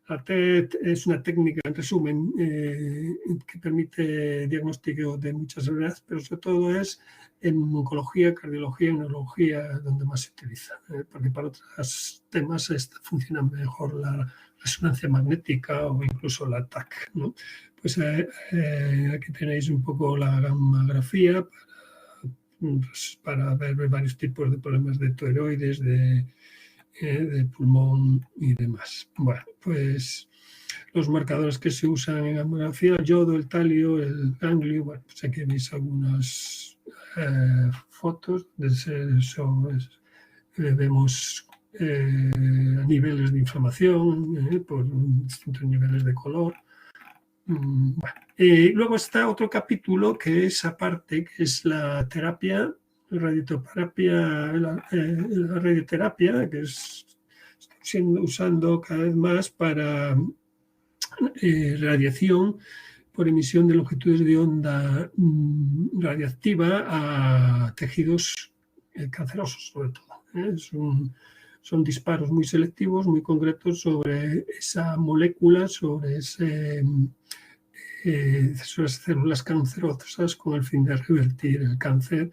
La TET es una técnica, en resumen, que permite diagnóstico de muchas enfermedades, pero sobre todo es en oncología, cardiología y neurología donde más se utiliza, porque para otros temas funciona mejor la resonancia magnética o incluso la TAC, ¿no? Pues aquí tenéis un poco la gammagrafía para ver varios tipos de problemas de tiroides, de pulmón y demás. Bueno, pues los marcadores que se usan en gammagrafía, el yodo, el talio, el ganglio, bueno, pues aquí veis algunas fotos vemos niveles de inflamación por distintos niveles de color. Bueno, luego está otro capítulo que es aparte, que es la terapia, la radioterapia, que es usando cada vez más para radiación por emisión de longitudes de onda radiactiva a tejidos cancerosos, sobre todo. Son disparos muy selectivos, muy concretos sobre esa molécula, sobre esas células cancerosas con el fin de revertir el cáncer,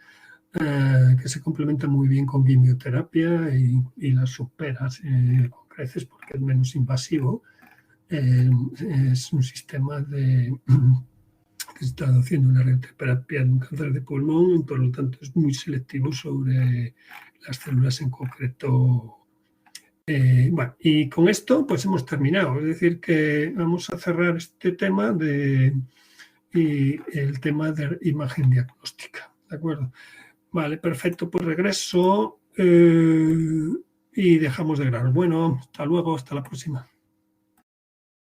que se complementa muy bien con quimioterapia y las superas con creces porque es menos invasivo. Es un sistema que está haciendo una radioterapia de un cáncer de pulmón y por lo tanto es muy selectivo sobre las células en concreto. Bueno, y con esto pues hemos terminado, es decir que vamos a cerrar este tema y el tema de imagen diagnóstica, ¿de acuerdo? Vale, perfecto, pues regreso y dejamos de grabar. Bueno, hasta luego, hasta la próxima.